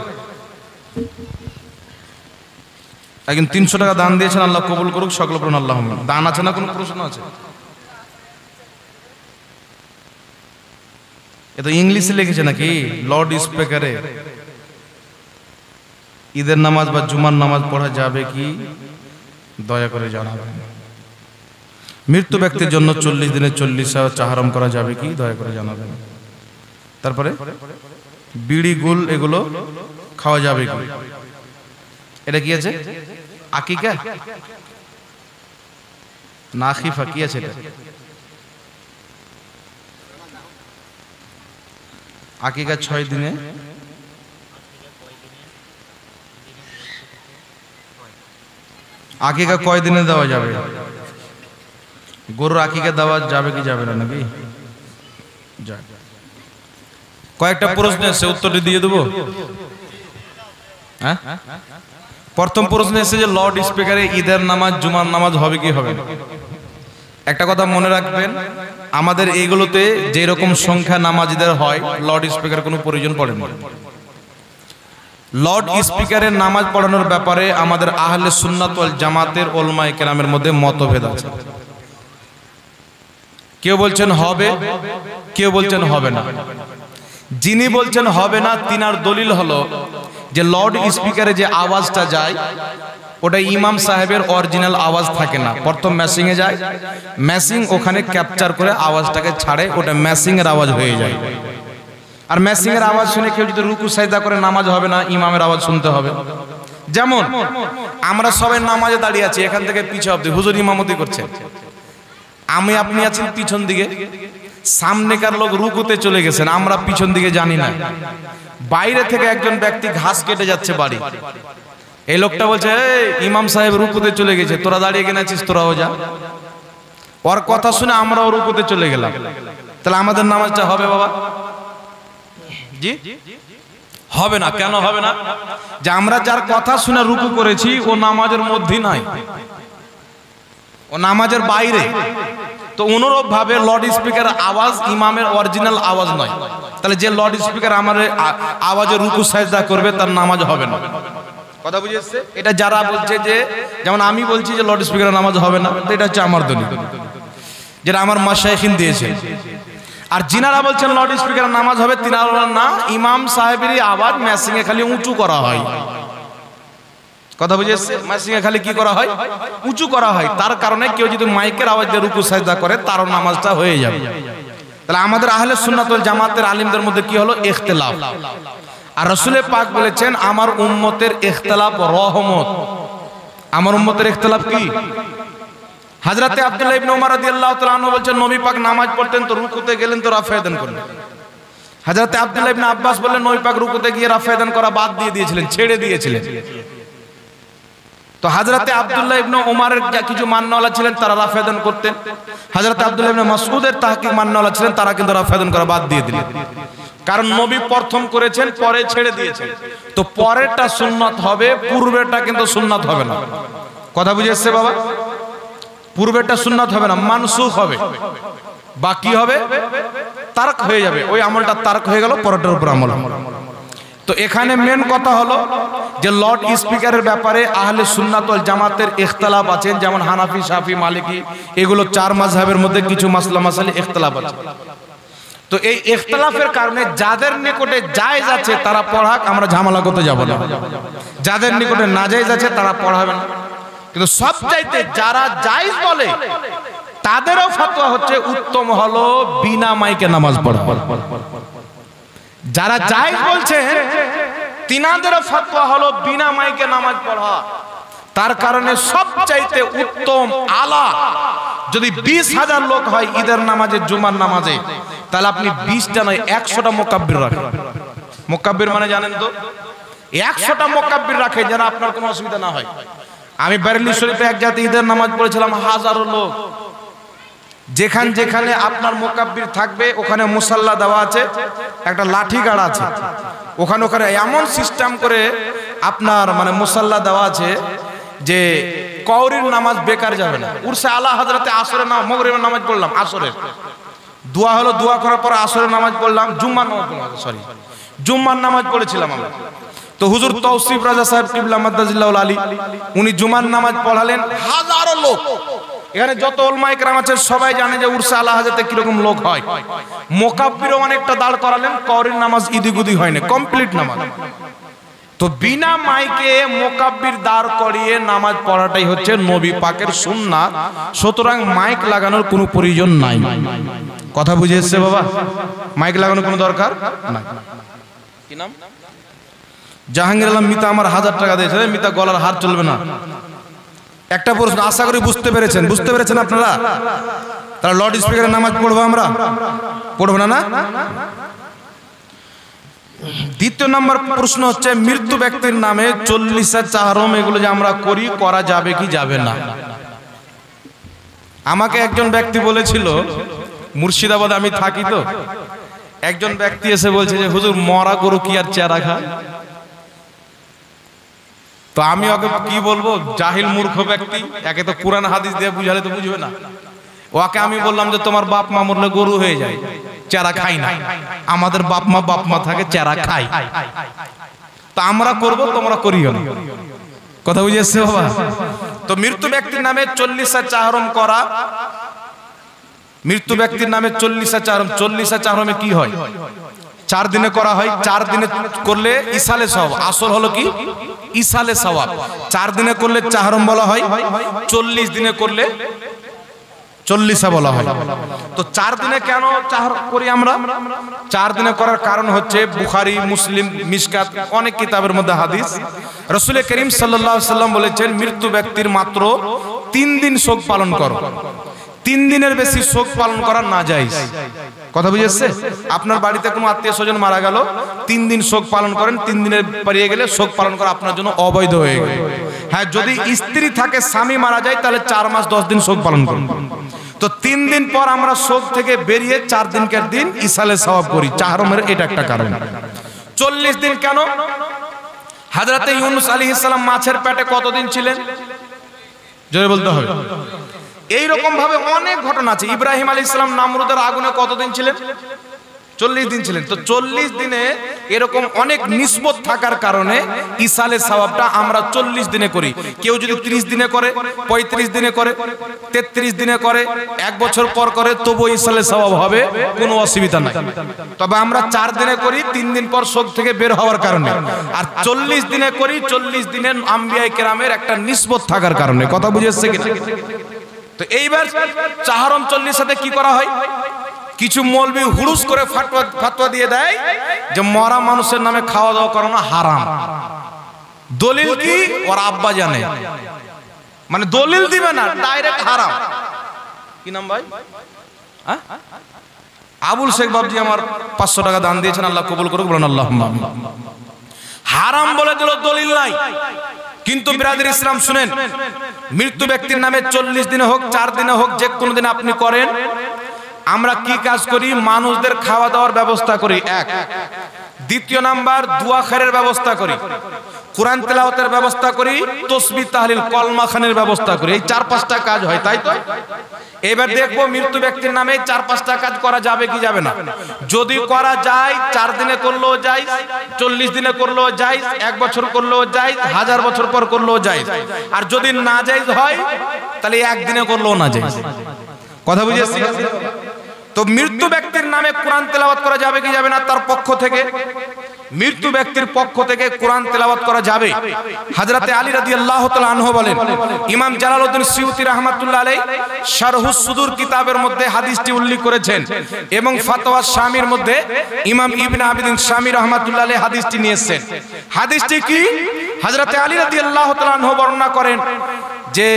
একজন 300 টাকা দান দিয়েছেন, আল্লাহ কবুল করুক, সকল প্রণ আল্লাহ। দান আছে না কোনো প্রশ্ন আছে? এটা ইংলিশে লিখেছে নাকি লাউড স্পিকারে? ঈদের নামাজ বা জুমার নামাজ পড়া যাবে কি দয়া করে জানাবেন। মৃত্যু ব্যক্তির জন্য 40 দিনে 40 চাহারম করা যাবে কি দয়া করে জানাবেন। তারপরে বিড়ি গুল এগুলো খাওয়া যাবে কি? এটা কি আছে? আকিকা না খিফা কি আছে? এটা আকিকা 6 দিনে, আকিকা কয় দিনে দেওয়া যাবে? গরুর আকিকা দেওয়া যাবে কি যাবে না নাকি? কয়েকটা প্রশ্ন এসে উত্তরটি দিয়ে দেবো। হ্যাঁ, প্রথম প্রশ্ন এসে যে লাউড স্পিকারে ঈদের নামাজ জুমার নামাজ হবে কি হবে না? একটা কথা মনে রাখবেন, আমাদের এইগুলোতে যে রকম সংখ্যা নামাজিদের হয় লাউড স্পিকার কোনো প্রয়োজন পড়ে না। লাউড স্পিকারে নামাজ পড়ানোর ব্যাপারে আমাদের আহলে সুন্নাত ওয়াল জামাতের উলামায়ে কেরামের মধ্যে মতভেদ আছে। কেউ বলছেন হবে, কেউ বলছেন হবে না। যিনি বলছেন হবে না তিনার দলিল হলো যে লাউড স্পিকারে যে আওয়াজটা যায় ওটা ইমাম সাহেবের অরিজিনাল আওয়াজ থাকে না, প্রথম ম্যাসিং এ যায়, ম্যাসিং ওখানে ক্যাপচার করে আওয়াজটাকে ছাড়ে, ওটা ম্যাসিং এর আওয়াজ হয়ে যায়। আর ম্যাসিং এর আওয়াজ শুনে কেউ যদি রুকু সাজদা করে নামাজ হবে না, ইমামের আওয়াজ শুনতে হবে। যেমন আমরা সবাই নামাজে দাঁড়িয়ে আছি, এখান থেকে পিছু অবধি হুজুর ইমামতি করছে, আমি আপনি আছেন পিছন দিকে, সামনেকার লোক রুকুতে চলে গেছেন, আমরা পিছন দিকে জানি না। বাইরে থেকে একজন ব্যক্তি ঘাস কেটে যাচ্ছে বাড়ি, এই লোকটা বলছে ইমাম সাহেব রুকুতে চলে গেছে, তোরা দাঁড়িয়ে কেন আছিস, তোরাও যা। ওর কথা শুনে আমরাও রুকুতে চলে গেলাম, তাহলে আমাদের নামাজটা হবে বাবা? জি হবে না। কেন হবে না? যে আমরা যার কথা শুনে রুকু করেছি ও নামাজের মধ্যে নাই, ও নামাজের বাইরে। তো অনুরূপ ভাবে লাউড স্পিকার আওয়াজ ইমামের অরিজিনাল আওয়াজ নয়, তাহলে যে লাউড স্পিকার আমার আওয়াজে রুকু সাজদা করবে তার নামাজ হবে না। কথা বুঝে এসছে? এটা যারা বলছে যে, যেমন আমি বলছি যে লাউড স্পিকারের নামাজ হবে না, এটা হচ্ছে আমার দলিল, যেটা আমার মাশায়েখিন দিয়েছে। আর যিনারা বলছেন লাউড স্পিকারের নামাজ হবে, তিনারা বলেন না, ইমাম সাহেবেরই আওয়াজ ম্যাসিং এ খালি উঁচু করা হয়। কথা বুঝে এসছে? ম্যাসিং এ খালি কি করা হয়? উঁচু করা হয়। তার কারণে কেউ যদি মাইকের আওয়াজ দিয়ে রুকু সাজদা করে তারও নামাজটা হয়ে যাবে। তাহলে আমাদের আহলে সুন্নাত ওয়াল জামাতের আলিমদের মধ্যে কি হলো? ইখতিলাফ। আর রাসূল পাক বলেছেন আমার উম্মতের ইখতিলাফ রহমত। আমার উম্মতের ইখতিলাফ কি? হযরতে আব্দুল্লাহ ইবনে উমর রাদিয়াল্লাহু তাআলা আনহু বলেন নবী পাক নামাজ পড়তেন তো রুকুতে গেলেন তো রাফায়দান করলেন। হযরতে আব্দুল্লাহ ইবনে আব্বাস বলেন নবী পাক রুকুতে গিয়ে রাফায়দান করা বাদ দিয়ে দিয়েছিলেন, ছেড়ে দিয়েছিলেন। তো হযরতে আব্দুল্লাহ ইবনে উমরের কিছু মাননেওয়ালা ছিলেন, তারা রাফায়দান করতেন। হযরতে আব্দুল্লাহ ইবনে মাসউদের তাহকিক মাননেওয়ালা ছিলেন, তারা কিন্তু রাফায়দান করা বাদ দিয়ে দিলেন। কারণ নবী প্রথম করেছেন, পরে ছেড়ে দিয়েছেন। তো পরেরটা সুন্নাত হবে, পূর্বেরটা কিন্তু সুন্নাত হবে না। কথা বুঝে এসছে বাবা? পূর্বেরটা সুন্নাত হবে না, মানসুখ হবে, বাকি হবে তারক হয়ে যাবে। ওই আমলটা তারক হয়ে গেল, পরেরটার উপর আমল। তো এখানে মেন কথা হলো যে লাউড স্পিকারের ব্যাপারে আহলে সুন্নাত ওয়াল জামাতের ইখতিলাফ আছে। যেমন হানাফি, শাফি, মালিকি, এগুলো চার মাযহাবের মধ্যে কিছু মাসলা মাসাইলে ইখতিলাফ আছে। তো এই ইখতিলাফের কারণে যাদের নিকটে জায়েজ আছে তারা পড়াক, আমরা ঝামেলা করতে যাব না। যাদের নিকটে নাজায়েজ আছে তারা পড়াবে না। কিন্তু সবচাইতে যারা জায়েজ বলে তাদেরও ফতোয়া হচ্ছে উত্তম হলো বিনা মাইকে নামাজ পড়া। যারা জায়েজ বলছে তিনাদেরও ফতোয়া হলো বিনা মাইকে নামাজ পড়া। তার কারণে সবচাইতে উত্তম আলা, যদি 20,000 লোক হয় ঈদের নামাজে, জুমার নামাজে, তাহলে আপনি 20টা নয় 100টা মুকাব্বির রাখেন। মুকাব্বির মানে জানেন তো? 100টা মুকাব্বির রাখে যেন আপনার কোনো অসুবিধা না হয়। আমি বেরেলি শরীফে এক জাতি ঈদের নামাজ পড়েছিলাম, হাজারো লোক। যেখানে আপনার মুকাব্বির থাকবে ওখানে মুসাল্লা দেওয়া আছে, একটা লাঠি গাড়া আছে, ওখানে এমন সিস্টেম করে আপনার মানে মুসাল্লা দেওয়া আছে যে কওরির নামাজ বেকার যাবে না। উরসে আলা হযরতে আসরের নামাজ, মাগরিবের নামাজ পড়লাম, আসরের দোয়া হলো, দোয়া করার পর আসরের নামাজ পড়লাম, জুম্মার নামাজ পড়েছিলাম আমরা। তো হুজুর তৌসিফ রাজা সাহেব কিবলা মাদ্দাজিল্লাহুল আলী উনি জুমার নামাজ পড়ালেন, হাজারো লোক। এখানে যত উলামায়ে কেরাম আছে সবাই জানে যে উরসে আলা হযরতে কিরকম লোক হয়। মুকাব্বিরও অনেকটা দাঁড় করালেন, কওরির নামাজ ইদিগুদি হয় না, কমপ্লিট নামাজ। তো বিনা মাইকে মুকাব্বির দাঁড় করিয়ে নামাজ পড়াটাই হচ্ছে নবী পাকের সুন্নাত। সুতরাং মাইক লাগানোর কোনো প্রয়োজন নাই। কথা বুঝে এসছে বাবা? মাইক লাগানোর কোনো দরকার নাই। কি নাম? জাহাঙ্গীর আলম মিতা আমার 1000 টাকা দিয়েছে। মিতা গলার হার চলবে না। একটা প্রশ্ন, আশা করি বুঝতে পেরেছেন আপনারা? তাহলে লাউড স্পিকারে নামাজ পড়বো আমরা? পড়বো না? দ্বিতীয় নম্বর প্রশ্ন হচ্ছে মৃত্যু ব্যক্তির নামে 40 চাহরম এগুলো যে আমরা করা যাবে কি যাবে না? আমাকে একজন ব্যক্তি বলেছিল, মুর্শিদাবাদে আমি থাকি, তো একজন ব্যক্তি এসে বলছে যে হুজুর মরা গরু কি আর চেরা খায়? তো আমি ওকে কি বলবো, জাহিল মূর্খ ব্যক্তি, একে তো কুরআন হাদিস দিয়ে বুঝালে তো বুঝবে না। ওকে আমি বললাম যে তোমার বাপ মা মরলে গরু হয়ে যায়, চেরা খাই না। আমাদের বাপ মা থাকে, চেরা খাই। তা আমরা করব, তোমরা করিও না। কথা বুঝে এসছে বাবা? তো মৃত্যু ব্যক্তির নামে 40 চাহরম করা, মৃত্যু ব্যক্তির নামে 40 চাহরম। 40 চাহরমে কি হয়? 4 দিনে করা হয়। 4 দিনে করলে ইসালে সওয়াব, আসল হলো কি ইসালে সওয়াব। 4 দিনে করলে চাহরম বলা হয়, 40 দিনে করলে চল্লিশা বলা হয়। তো 4 দিনে কেন চাহর করি আমরা? 4 দিনে করার কারণ হচ্ছে বুখারী, মুসলিম, মিশকাত অনেক কিতাবের মধ্যে হাদিস, রাসূল করিম সাল্লাল্লাহু আলাইহি সাল্লাম বলেছেন মৃত্যু ব্যক্তির মাত্র 3 দিন শোক পালন করো, 3 দিনের বেশি শোক পালন করা না জায়েজ। কথা বুঝেছে? আপনার বাড়িতে কোনো আত্মীয় স্বজন মারা গেল, 3 দিন শোক পালন করেন, 3 দিনের পেরিয়ে গেলে শোক পালন করা আপনার জন্য অবৈধ হয়ে গেল। হ্যাঁ, যদি স্ত্রী থাকে, স্বামী মারা যায়, তাহলে 4 মাস 10 দিন শোক পালন করুন। তো 3 দিন পর আমরা শোক থেকে বেরিয়ে 4 দিনকার দিন ইসালে সওয়াব করি, চাহরমের এটা একটা কারণ। 40 দিন কেন? হযরতে ইউনূস আলাইহিস সালাম মাছের পেটে কতদিন ছিলেন? জোরে বলতে হবে। এই রকম ভাবে অনেক ঘটনা আছে। ইব্রাহিম আলাইহিস সালাম নামরুদের আগুনে কতদিন ছিলেন? 40 দিন ছিলেন। তো 40 দিনে এরকম অনেক নিসবত থাকার কারণে ইসালে সওয়াবটা আমরা 40 দিনে করি। কেউ যদি 30 দিনে করে, 35 দিনে করে, 33 দিনে করে, 1 বছর পর করে, তবু ইসালে সওয়াব হবে, কোনো অসুবিধা নাই। তবে আমরা 4 দিনে করি, 3 দিন পর শোক থেকে বের হওয়ার কারণে। আর 40 দিনে করি, 40 দিনে আম্বিয়ায়ে কেরামের একটা নিসবত থাকার কারণে। কথা বুঝেছে কিনা? তো এইবার চাহরম 40 সাথে কি করা হয়? কিছু মৌলবি হুড়ুস করে ফাতোয়া দিয়ে দেয় যে মরা মানুষের নামে খাওয়া দাওয়া করানো হারাম। দলিল কি? ওর আব্বা জানে, মানে দলিল দিবে না, ডাইরেক্ট হারাম। কি নাম ভাই? আবুল শেখ বাবজি আমার 500 টাকা দান দিয়েছেন, আল্লাহ কবুল করুক, বলেন আল্লাহুম্মা আমিন। হারাম বলে দিল, দলিল নাই। কিন্তু বিরাদর ইসলাম শুনেন, মৃত্যু ব্যক্তির নামে 40 দিনে হোক, 4 দিনে হোক, যে কোনো দিন আপনি করেন, আমরা কি কাজ করি? মানুষদের খাওয়া দাওয়ার ব্যবস্থা করি, 1। দ্বিতীয় নাম্বার, দোয়া খায়ের ব্যবস্থা করি, কোরআন তেলাওয়াতের ব্যবস্থা করি, তাসবিহ তাহলিল কলমা খানের ব্যবস্থা করি। এই 4-5টা কাজ হয়, তাই তো? এবার দেখবো মৃত্যু ব্যক্তির নামে 4-5টা কাজ করা যাবে কি যাবে না। যদি করা যায়, 4 দিনে করলেও যায়, 40 দিনে করলেও যায়, 1 বছর করলেও যায়, 1000 বছর পর করলেও যায়। আর যদি না জায়েজ হয়, তাহলে 1 দিনে করলেও না জায়েজ। কথা বুঝেছি? তো মৃত্যু ব্যক্তির নামে কোরআন তেলাওয়াত করা যাবে কি যাবে না? তার পক্ষ থেকে, মৃত্যু ব্যক্তির পক্ষ থেকে কোরআন তেলাওয়াত করা যাবে। হযরতে আলী রাদিয়াল্লাহু তাআলা আনহু বলেন, ইমাম জালালউদ্দিন সিয়ুতি রাহমাতুল্লাহ আলাইহি শারহুস সুদুর কিতাবের মধ্যে হাদিসটি উল্লেখ করেছেন, এবং ফাতওয়া শামির মধ্যে ইমাম ইবনে আবিদিন শামি রাহমাতুল্লাহ আলাইহি হাদিসটি নিয়ে এসেছেন। হাদিসটি কি? হযরতে আলী রাদিয়াল্লাহু তাআলা আনহু বর্ণনা করেন যে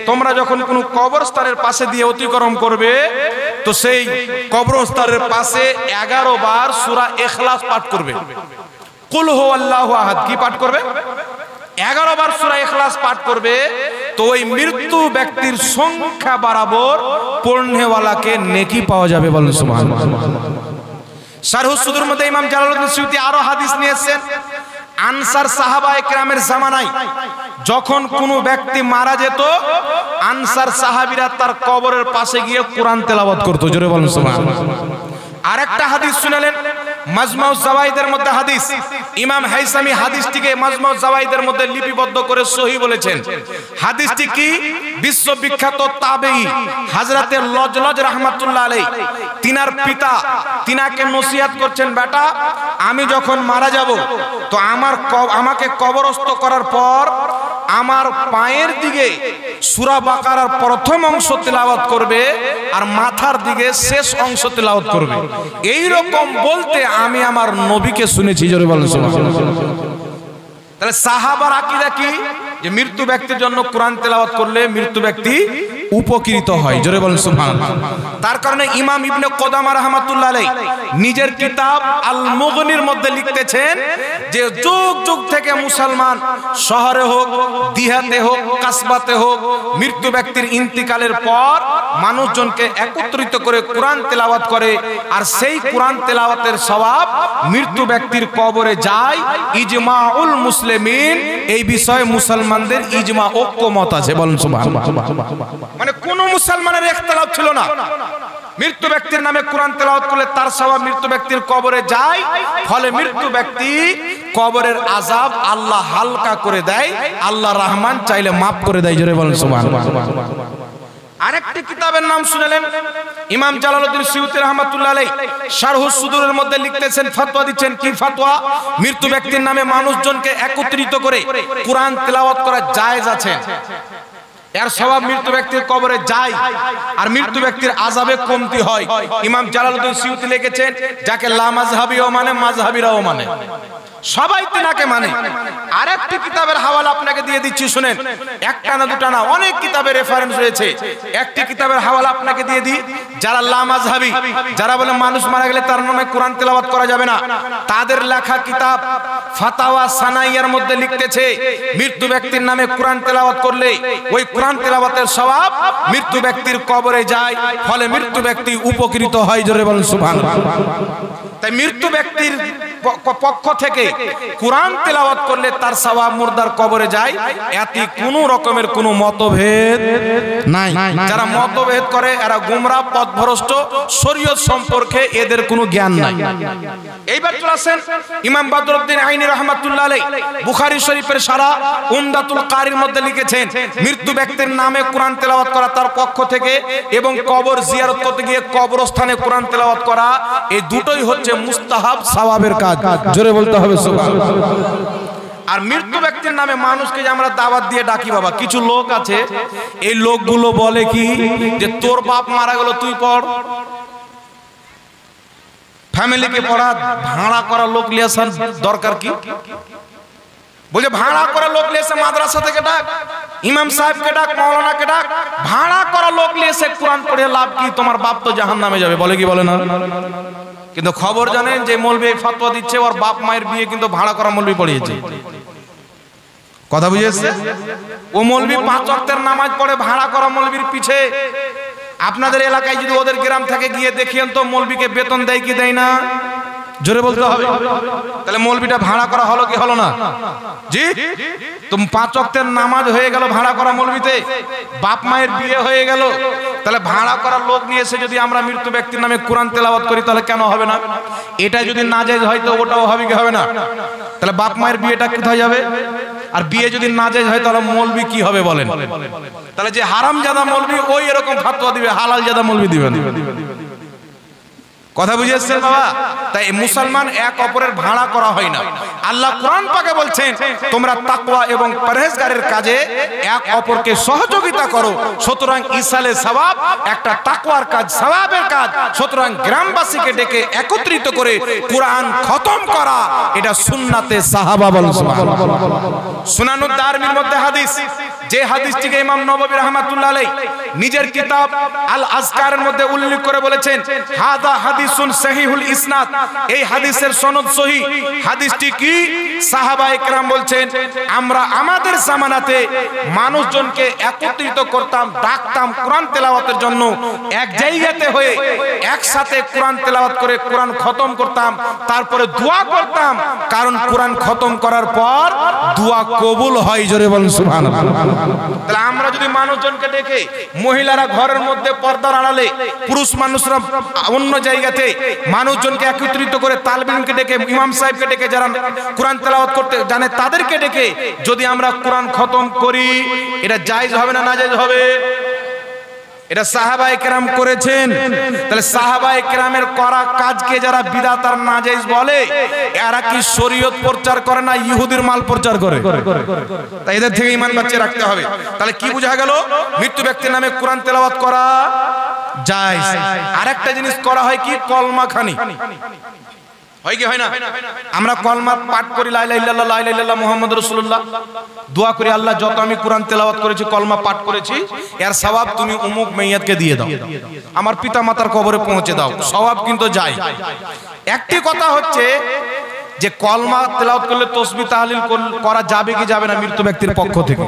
তোমরা যখন কোনো কবরস্থানের পাশে দিয়ে অতিক্রম করবে, তো সেই কবরস্থানের পাশে 11 বার সূরা ইখলাস পাঠ করবে। কুল হুয়াল্লাহু আহাদ কি পাঠ করবে? 11 বার সূরা ইখলাস পাঠ করবে। তো ওই মৃত্যু ব্যক্তির সংখ্যা বরাবর পড়নেওয়ালাকে নেকি পাওয়া যাবে। বলেন সুবহানাল্লাহ। শারহুস সুদুর মধ্যে ইমাম জালালউদ্দিন সিয়ুতি আরো হাদিস নিয়েছেন। আনসার সাহাবায়ে কেরামের জামানায় যখন কোনো ব্যক্তি মারা যেত, আনসার সাহাবীরা তার কবরের পাশে গিয়ে কোরআন তেলাওয়াত করত। জোরে বলেন সুবহানাল্লাহ। আরেকটা হাদিস শুনালেন মাজমাউ জাওয়াইদের মধ্যে হাদিস। ইমাম হাইসামি হাদিসটিকে মাজমাউ জাওয়াইদের মধ্যে লিপিবদ্ধ করে সহিহ বলেছেন। হাদিসটি কি? বিশ্ববিখ্যাত তাবেঈ হযরতে লজলজ রাহমাতুল্লাহ আলাইহি, তিনার পিতা তিনাকে নসিহত করছেন, বেটা আমি যখন মারা যাব, তো আমাকে কবরস্থ করার পর আমার পায়ের দিকে সূরা বাকারার প্রথম অংশ তেলাওয়াত করবে, আর মাথার দিকে শেষ অংশ তেলাওয়াত করবে। এই রকম বলতে আমি আমার নবীকে শুনেছি। জোরে বলেন সুবহানাল্লাহ। তাহলে সাহাবার আকীদা কি? যে মৃত্যু ব্যক্তির জন্য কোরআন তেলাওয়াত করলে মৃত্যু ব্যক্তি উপকৃত হয়। জোরে বলেন সুবহানাল্লাহ। তার কারণে ইমাম ইবনে কুদামা রাহমাতুল্লাহ আলাইহি নিজের কিতাব আল মুগনির মধ্যে লিখতেছেন যে যুগ যুগ থেকে মুসলমান শহরে হোক, দিহাতে হোক, কাসবাতে হোক, মৃত্যু ব্যক্তির ইন্তিকালের পর মানুষজনকে একত্রিত করে কোরআন তেলাওয়াত করে, আর সেই কোরআন তেলাওয়াতের সওয়াব মৃত্যু ব্যক্তির কবরে যায়। ইজমাউল মুসলিমিন, এই বিষয়ে মুসলমানদের ইজমা, ঐক্যমত আছে। বলেন সুবহানাল্লাহ। মানে কোন মুসলমানের ইখতিলাফ ছিল না। মৃত্যু ব্যক্তির নামে কোরআন তেলাওয়াত করলে তার সওয়াব মৃত্যু ব্যক্তির কবরে যায়, ফলে মৃত্যু ব্যক্তি কবরের আযাব আল্লাহ হালকা করে দেয়, আল্লাহ রহমান চাইলে মাফ করে দেয়। জোরে বলেন সুবহানাল্লাহ। আরেকটি কিতাবের নাম শুনলেন ইমাম জালালউদ্দিন সুয়ুতী রাহমাতুল্লাহ আলাইহি শারহুস সুদুরের মধ্যে লিখতেছেন, ফতোয়া দিচ্ছেন। কি ফতোয়া? মৃত্যু ব্যক্তির নামে মানুষজনকে একত্রিত করে কুরআন তেলাওয়াত করা জায়েজ আছে। এর সওয়াব মৃত্যু ব্যক্তির কবরে যায় আর মৃত্যু ব্যক্তির আযাবে কমতি হয়। ইমাম জালালউদ্দিন সুয়ুতী লিখেছেন, যাকে লা মাযহাবিও মানে মাযহাবিরাও মানে, সবাই তিনাকে মানে। আরেকটি কিতাবের হাওয়ালা আপনাকে দিয়ে দিচ্ছি, শুনেন। একটা না দুটা না, অনেক কিতাবের রেফারেন্স রয়েছে। একটি কিতাবের হাওয়ালা আপনাকে দিয়ে দিই। যারা লা মাযহাবি, যারা বলে মানুষ মারা গেলে তার নামে কোরআন তেলাওয়াত করা যাবে না, তাদের লেখা কিতাব ফাতাওয়া সানাইয়ার মধ্যে লিখতেছে, মৃত্যু ব্যক্তির নামে কোরআন তেলাওয়াত করলে ওই কোরআন তেলাওয়াতের সওয়াব মৃত্যু ব্যক্তির কবরে যায়, ফলে মৃত্যু ব্যক্তি উপকৃত হয়। জোরে বলুন সুবহানাল্লাহ। তাই মৃত্যু ব্যক্তির পক্ষ থেকে কোরআন তেলাওয়াত করলে তার সওয়াব মুর্দার কবরে যায়, এতে কোনো রকমের কোনো মতভেদ নাই। যারা মতভেদ করে এরা গোমরা, পথভ্রষ্ট, শরীয়ত সম্পর্কে এদের কোনো জ্ঞান নাই। এইবার চলে আসেন ইমাম বদরুদ্দিন আইনি রাহমাতুল্লাহ আলাইহি বুখারী শরীফের সারা উমদাতুল কারির মধ্যে লিখেছেন, মৃত্যু ব্যক্তির নামে কোরআন তেলাওয়াত করা তার পক্ষ থেকে এবং কবর জিয়ারত করতে গিয়ে কবরস্থানে কোরআন তেলাওয়াত করা, এই দুটোই হচ্ছে মুস্তাহাব সওয়াবের কাজ। জোরে বলতে হবে সুবহানাল্লাহ। আর মৃত্যু ব্যক্তির নামে মানুষকে যে আমরা দাওয়াত দিয়ে ডাকি, বাবা কিছু লোক আছে, এই লোকগুলো বলে কি যে তোর বাপ মারা গেল তুই পড়, ফ্যামিলিকে পড়া, ভাড়া করা লোক লিয়াসান দরকার কি? বলে ভাড়া করা লোক লিয়েছে মাদ্রাসা থেকে ডাক, ইমাম সাহেবকে ডাক, মাওলানাকে ডাক, ভাড়া করা লোক লিয়েছে কোরআন পড়ে লাভ কি? তোমার বাপ তো জাহান্নামে যাবে, বলে কি বলে না? কিন্তু খবর জানেন যে মৌলবি ফতোয়া দিচ্ছে ওর বাপ মায়ের বিয়ে কিন্তু ভাড়া করা মৌলবি পড়িয়েছে। কথা বুঝেছে? ও মৌলবি 5 ওয়াক্তের নামাজ পড়ে ভাড়া করা মৌলবির পিছে। আপনাদের এলাকায় যদি ওদের গ্রাম থেকে গিয়ে দেখিয়েন তো মৌলবিকে বেতন দেয় কি দেয় না? জোরে বলতে হবে। তাহলে মৌলবিটা ভাড়া করা হলো কি হলো না? জি, তুমি 5 ওয়াক্তের নামাজ হয়ে গেল ভাড়া করা মৌলবিতে, বাপ মায়ের বিয়ে হয়ে গেল, তাহলে ভাড়া করা লোক নিয়ে এসে যদি আমরা মৃত্যু ব্যক্তির নামে কোরআন তেলাওয়াত করি তাহলে কেন হবে না? এটা যদি নাজায়েজ হয় তো ওটাও হবে কি হবে না? তাহলে বাপ মায়ের বিয়েটা কোথায় যাবে? আর বিয়ে যদি নাজায়েজ হয় তাহলে মৌলবি কি হবে বলেন? তাহলে যে হারামজাদা মৌলবি ওই এরকম ফতোয়া দিবে, হালাল জাদা মৌলবি দিবে না। কথা বুঝেছেন বাবা? তাই মুসলমান এক অপরের ভাড়া করা হয় না। আল্লাহ কোরআন পাকে বলছেন, তোমরা তাকওয়া এবং পরহেজগারের কাজে এক অপরকে সহযোগিতা করো। সুতরাং ইসালে সওয়াব একটা তাকওয়ার কাজ, সওয়াবের কাজ। সুতরাং গ্রামবাসীকে ডেকে একত্রিত করে কোরআন খতম করা, এটা সুন্নাতে সাহাবা। বলেন সুবহানাল্লাহ। সুনানুদ দারমির মধ্যে হাদিস, যে হাদিসটিকে ইমাম নববী রাহমাতুল্লাহ আলাইহি নিজের কিতাব আল আজকারের মধ্যে উল্লেখ করে বলেছেন, হাদা হাদিসুন সহিহুল ইসনাদ, এই হাদিসের সনদ সহিহ। হাদিসটি কি? সাহাবায়ে কেরাম বলছেন, আমরা আমাদের জামানাতে মানুষজনকে একত্রিত করতাম, ডাকতাম কোরআন তেলাওয়াতের জন্য, এক জায়গাতে হয়ে একসাথে কোরআন তেলাওয়াত করে কোরআন খতম করতাম, তারপরে দোয়া করতাম, কারণ কোরআন খতম করার পর দোয়া কবুল হয়। জোরে বলুন সুবহানাল্লাহ। তাহলে আমরা যদি মানুষজনকে ডেকে, মহিলারা ঘরের মধ্যে পর্দার আড়ালে, পুরুষ মানুষরা অন্য জায়গাতে মানুষজনকে একত্রিত করে, তালবিনকে ডেকে, ইমাম সাহেবকে ডেকে, যারা কোরআন তেলাওয়াত করতে জানে তাদেরকে ডেকে যদি আমরা কোরআন খতম করি, এটা জায়েজ হবে না নাজায়েজ হবে? এটা সাহাবায়ে কেরাম করেছেন। তাহলে সাহাবায়ে কেরামের করা কাজকে যারা বিদআত আর নাজায়েজ বলে, এরা কি শরীয়ত প্রচার করে না ইহুদির মাল প্রচার করে? তাই এদের থেকে ঈমান বাঁচিয়ে রাখতে হবে। তাহলে কি বোঝা গেল? মৃত্যু ব্যক্তির নামে কোরআন তেলাওয়াত করা জায়েজ। আরেকটা জিনিস করা হয় কি? কলমা খানি হয় কি হয় না? আমরা কলমা পাঠ করি, লা ইলাহা ইল্লাল্লাহ, লা ইলাহা ইল্লাল্লাহ মুহাম্মাদুর রাসূলুল্লাহ, দোয়া করি, আল্লাহ যত আমি কোরআন তেলাওয়াত করেছি, কলমা পাঠ করেছি, এর সওয়াব তুমি অমুক মাইয়াতকে দিয়ে দাও, আমার পিতা মাতার কবরে পৌঁছে দাও, সওয়াব কিন্তু যায়। একটি কথা হচ্ছে যে কলমা তেলাওয়াত করলে তাসবিহ তাহলিল করা যাবে কি যাবে না মৃত্যু ব্যক্তির পক্ষ থেকে?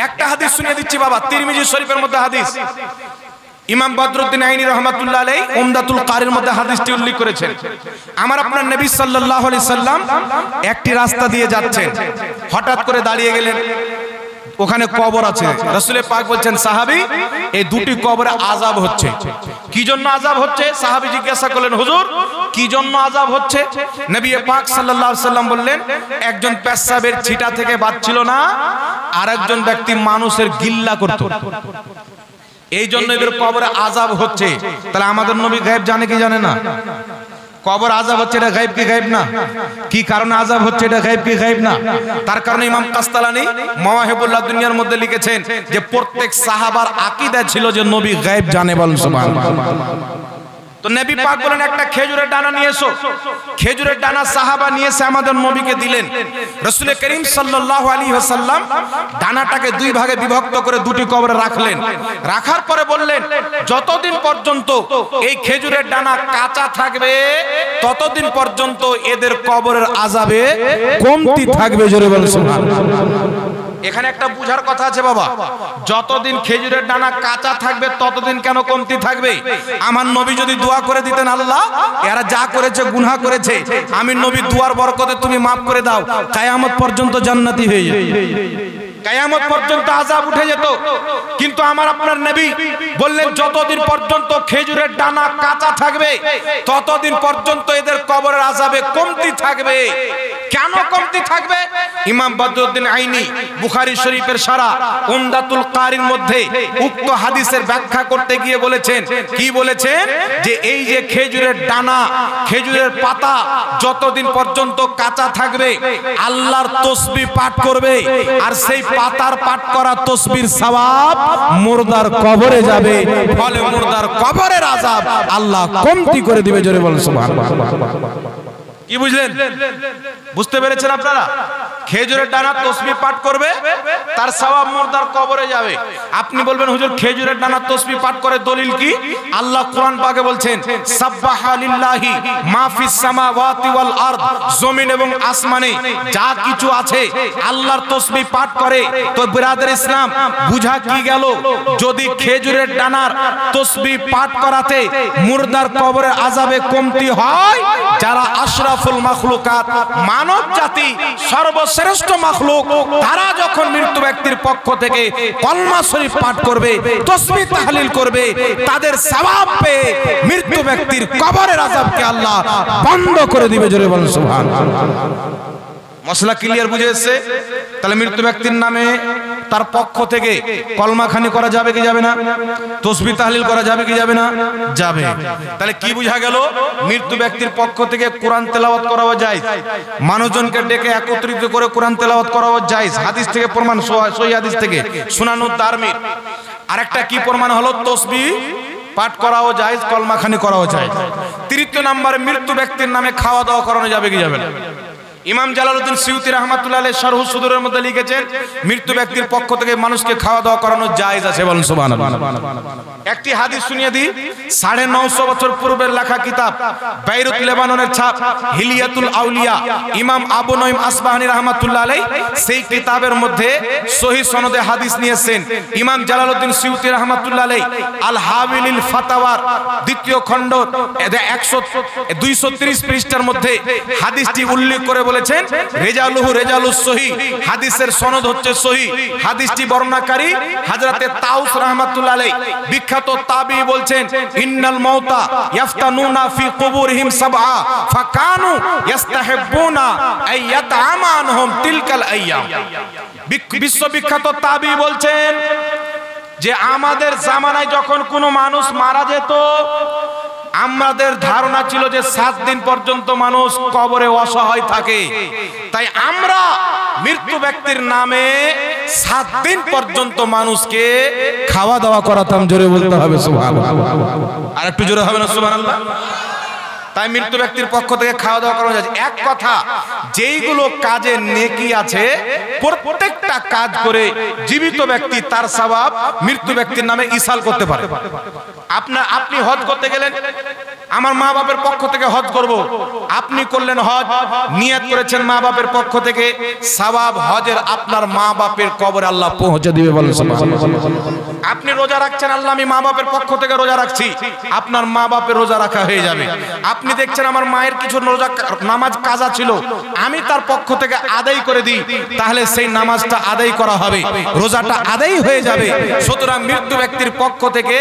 একটা হাদিস শুনিয়ে দিচ্ছি বাবা, তিরমিজি শরীফের মধ্যে হাদিস। ইমাম বদরুদ্দিন আইনি রাহমাতুল্লাহ আলাইহি উমদাতুল কারির মধ্যে হাদিসটি উল্লেখ করেছেন। আমার আপনার নবী সাল্লাল্লাহু আলাইহি সাল্লাম একটি রাস্তা দিয়ে যাচ্ছেন, হঠাৎ করে দাঁড়িয়ে গেলেন, ওখানে কবর আছে। রাসূল পাক বলছেন, সাহাবী, এই দুটি কবরে আযাব হচ্ছে। কি জন্য আযাব হচ্ছে? সাহাবী জিজ্ঞাসা করলেন, হুজুর কি জন্য আযাব হচ্ছে? নবী পাক সাল্লাল্লাহু আলাইহি সাল্লাম বললেন, একজন পেশাবের ছিটা থেকে বাঁচছিল না, আর একজন ব্যক্তি মানুষের গিল্লা করত। এই জন্য এদের কবরে আযাব হচ্ছে। তাহলে আমাদের নবী গায়েব জানে কি জানে না? কবর আযাব হচ্ছে এটা গায়েব কি গায়েব না? কি কারণে আযাব হচ্ছে এটা গায়েব কি গায়েব না? তার কারণে ইমাম কাস্তালানী মাওয়াহিবুল্লাহ দুনিয়ার মধ্যে লিখেছেন যে প্রত্যেক সাহাবার আকীদা ছিল যে নবী গায়েব জানে। বলেন সুবহানাল্লাহ। তো নবী পাক বলেন একটা খেজুরের ডানা নিয়ে এসো। খেজুরের ডানা সাহাবা নিয়ে এসে আমাদের নবীকে দিলেন। রাসূল করিম সাল্লাল্লাহু আলাইহি ওয়াসাল্লাম ডানাটাকে দুই ভাগে বিভক্ত করে দুটি কবরে রাখলেন। রাখার পরে বললেন যতদিন পর্যন্ত এই খেজুরের ডানা কাঁচা থাকবে ততদিন পর্যন্ত এদের কবরের আযাবে কমতি থাকবে। জোরে বলেন সুবহানাল্লাহ। এখানে একটা বুঝার কথা আছে বাবা, যতদিন খেজুরের ডানা কাঁচা থাকবে ততদিন কেন কমতি থাকবে? আমার নবী যদি দোয়া করে দিতেন, আল্লাহ এরা যা করেছে গুনাহ করেছে, আমি নবী দুয়ার বরকতে তুমি মাফ করে দাও, কিয়ামত পর্যন্ত জান্নাতি হয়ে যাবে, কিয়ামত পর্যন্ত আযাব উঠে যেত। কিন্তু আমার আপনার নবী বললেন যতদিন পর্যন্ত খেজুরের ডানা কাঁচা থাকবে ততদিন পর্যন্ত এদের কবরের আযাবে কমতি থাকবে। কেন কমতি থাকবে? ইমাম বদরুদ্দিন আইনি বুখারী শরীফের সারা উমদাতুল কারির মধ্যে উক্ত হাদিসের ব্যাখ্যা করতে গিয়ে বলেছেন, কি বলেছেন? যে এই যে খেজুরের ডানা, খেজুরের পাতা যতদিন পর্যন্ত কাঁচা থাকবে আল্লাহর তাসবিহ পাঠ করবে, আর সেই পাতার পাঠ করা তাসবিহর সওয়াব মুর্দার কবরে যাবে, ফলে মুর্দার কবরের আযাব আল্লাহ কমতি করে দিবে। জোরে বলেন সুবহানাল্লাহ। কি বুঝলেন? বুঝতে পেরেছেন আপনারা? খেজুরের ডানা তাসবিহ পাঠ করবে, তার সওয়াব মুর্দার কবরে যাবে। আপনি বলবেন হুজুর খেজুরের ডানা তাসবিহ পাঠ করে দলিল কি? আল্লাহ কোরআন পাকে বলছেন সাব্বাহা লিল্লাহি মা ফিস সামাওয়াতি ওয়াল আরদ, জমিন এবং আসমানে যা কিছু আছে আল্লাহর তাসবিহ পাঠ করে। তো ব্রাদার ইসলাম বুঝা কি গেল? যদি খেজুরের ডানার তাসবিহ পাঠ করাতে মুর্দার কবরের আযাবে কমতি হয়, যারা আশরাফুল মাখলুকাত মানব জাতি সর্বশ্রেষ্ঠ মাখলুক, তারা যখন মৃত্যু ব্যক্তির পক্ষ থেকে কলমা শরীফ পাঠ করবে, তাসবিহ তাহলিল করবে, তাদের সওয়াব পেয়ে মৃত্যু ব্যক্তির কবরের আযাবকে আল্লাহ বন্ধ করে দিবে। জোরে বলেন সুবহানাল্লাহ। মশলা ক্লিয়ার বুঝে এসেছে? তাহলে মৃত্যু ব্যক্তির নামে তার পক্ষ থেকে কলমাখানি করা যাবে কি যাবে না? তাসবিহ তাহলিল করা যাবে কি যাবে না? যাবে। তাহলে কি বোঝা গেল? মৃত্যু ব্যক্তির পক্ষ থেকে কোরআন তেলাওয়াত করাও জায়েজ, মানুষজনকে ডেকে একত্রিত করে কোরআন তেলাওয়াত করাও জায়েজ। হাদিস থেকে প্রমাণ, সহিহ হাদিস থেকে সুনানুদ দারমি। আরেকটা কি প্রমাণ হলো? তাসবিহ পাঠ করাও জায়েজ, কলমাখানি করাও জায়েজ। তৃতীয় নম্বরে মৃত্যু ব্যক্তির নামে খাওয়া দাওয়া করানো যাবে কি যাবে না? ইমাম জালালউদ্দিন সিউতি রাহমাতুল্লাহ আলাইহি শারহু সুদুরের মধ্যে লিখেছেন মৃত্যু ব্যক্তির পক্ষ থেকে মানুষকে খাওয়া দাওয়া করানো জায়েজ আছে। বলেন সুবহানাল্লাহ। একটি হাদিস শুনিয়ে দিই। 950 বছর পূর্বের লেখা কিতাব বাইরুত লেবাননের ছাপ হিলিয়াতুল আউলিয়া, ইমাম আবু নঈম আসবাহানী রাহমাতুল্লাহ আলাইহি সেই কিতাবের মধ্যে সহিহ সনদে হাদিস নিয়েছেন। ইমাম জালালউদ্দিন সিউতি রাহমাতুল্লাহ আলাইহি আল হাবিলিল ফাতাওয়ার দ্বিতীয় খণ্ড 230 পৃষ্ঠার মধ্যে হাদিসটি উল্লেখ করে বলেছেন রেজালুহু রেজালুস সহিহ, হাদিসের সনদ হচ্ছে সহিহ। হাদিসটি বর্ণনাকারী হযরতে তাউস রাহমাতুল্লাহ আলাইহি বিখ্যাত তাবী বলছেন ইন্নাল মাউতা ইয়াফতানুনা ফি কুবুরিহিম সাবআ ফাকানু ইস্তাহিবুনা আইয়াতআমা আনহুম তিলকাল আইয়াম। বিশ্ববিখ্যাত তাবী বলছেন যে আমাদের জামানায় যখন কোনো মানুষ মারা যেত আমাদের ধারণা ছিল যে 7 দিন পর্যন্ত মানুষ কবরে অসহায় থাকে, তাই আমরা মৃত্যু ব্যক্তির নামে 7 দিন পর্যন্ত মানুষকে খাওয়া দাওয়া করাতাম। জোরে বলতে হবে সুবহানাল্লাহ। আর একটু জোরে হবে না সুবহানাল্লাহ? তাই মৃত্যু ব্যক্তির পক্ষ থেকে খাওয়া দাওয়া করানো যায়। এক কথা, যেইগুলো কাজে নেকি আছে প্রত্যেকটা কাজ করে জীবিত ব্যক্তি তার সওয়াব মৃত্যু ব্যক্তির নামে ইসাল করতে পারে। আপনি হজ করতে গেলেন, আমার মা বাপের পক্ষ থেকে হজ করব, আপনি করলেন হজ, নিয়ত করেছেন মা বাপের পক্ষ থেকে, সওয়াব হজের আপনার মা বাপের কবরে আল্লাহ পৌঁছে দিবে। বলেন সুবহানাল্লাহ। আপনি রোজা রাখছেন, আল্লাহ আমি মা বাপের পক্ষ থেকে রোজা রাখছি, আপনার মা বাপের রোজা রাখা হয়ে যাবে। আপনি দেখছেন আমার মায়ের কিছু রোজা নামাজ কাজা ছিল, আমি তার পক্ষ থেকে আদায় করে দিই, তাহলে সেই নামাজটা আদায় করা হবে, রোজাটা আদায় হয়ে যাবে। সুতরাং মৃত্যু ব্যক্তির পক্ষ থেকে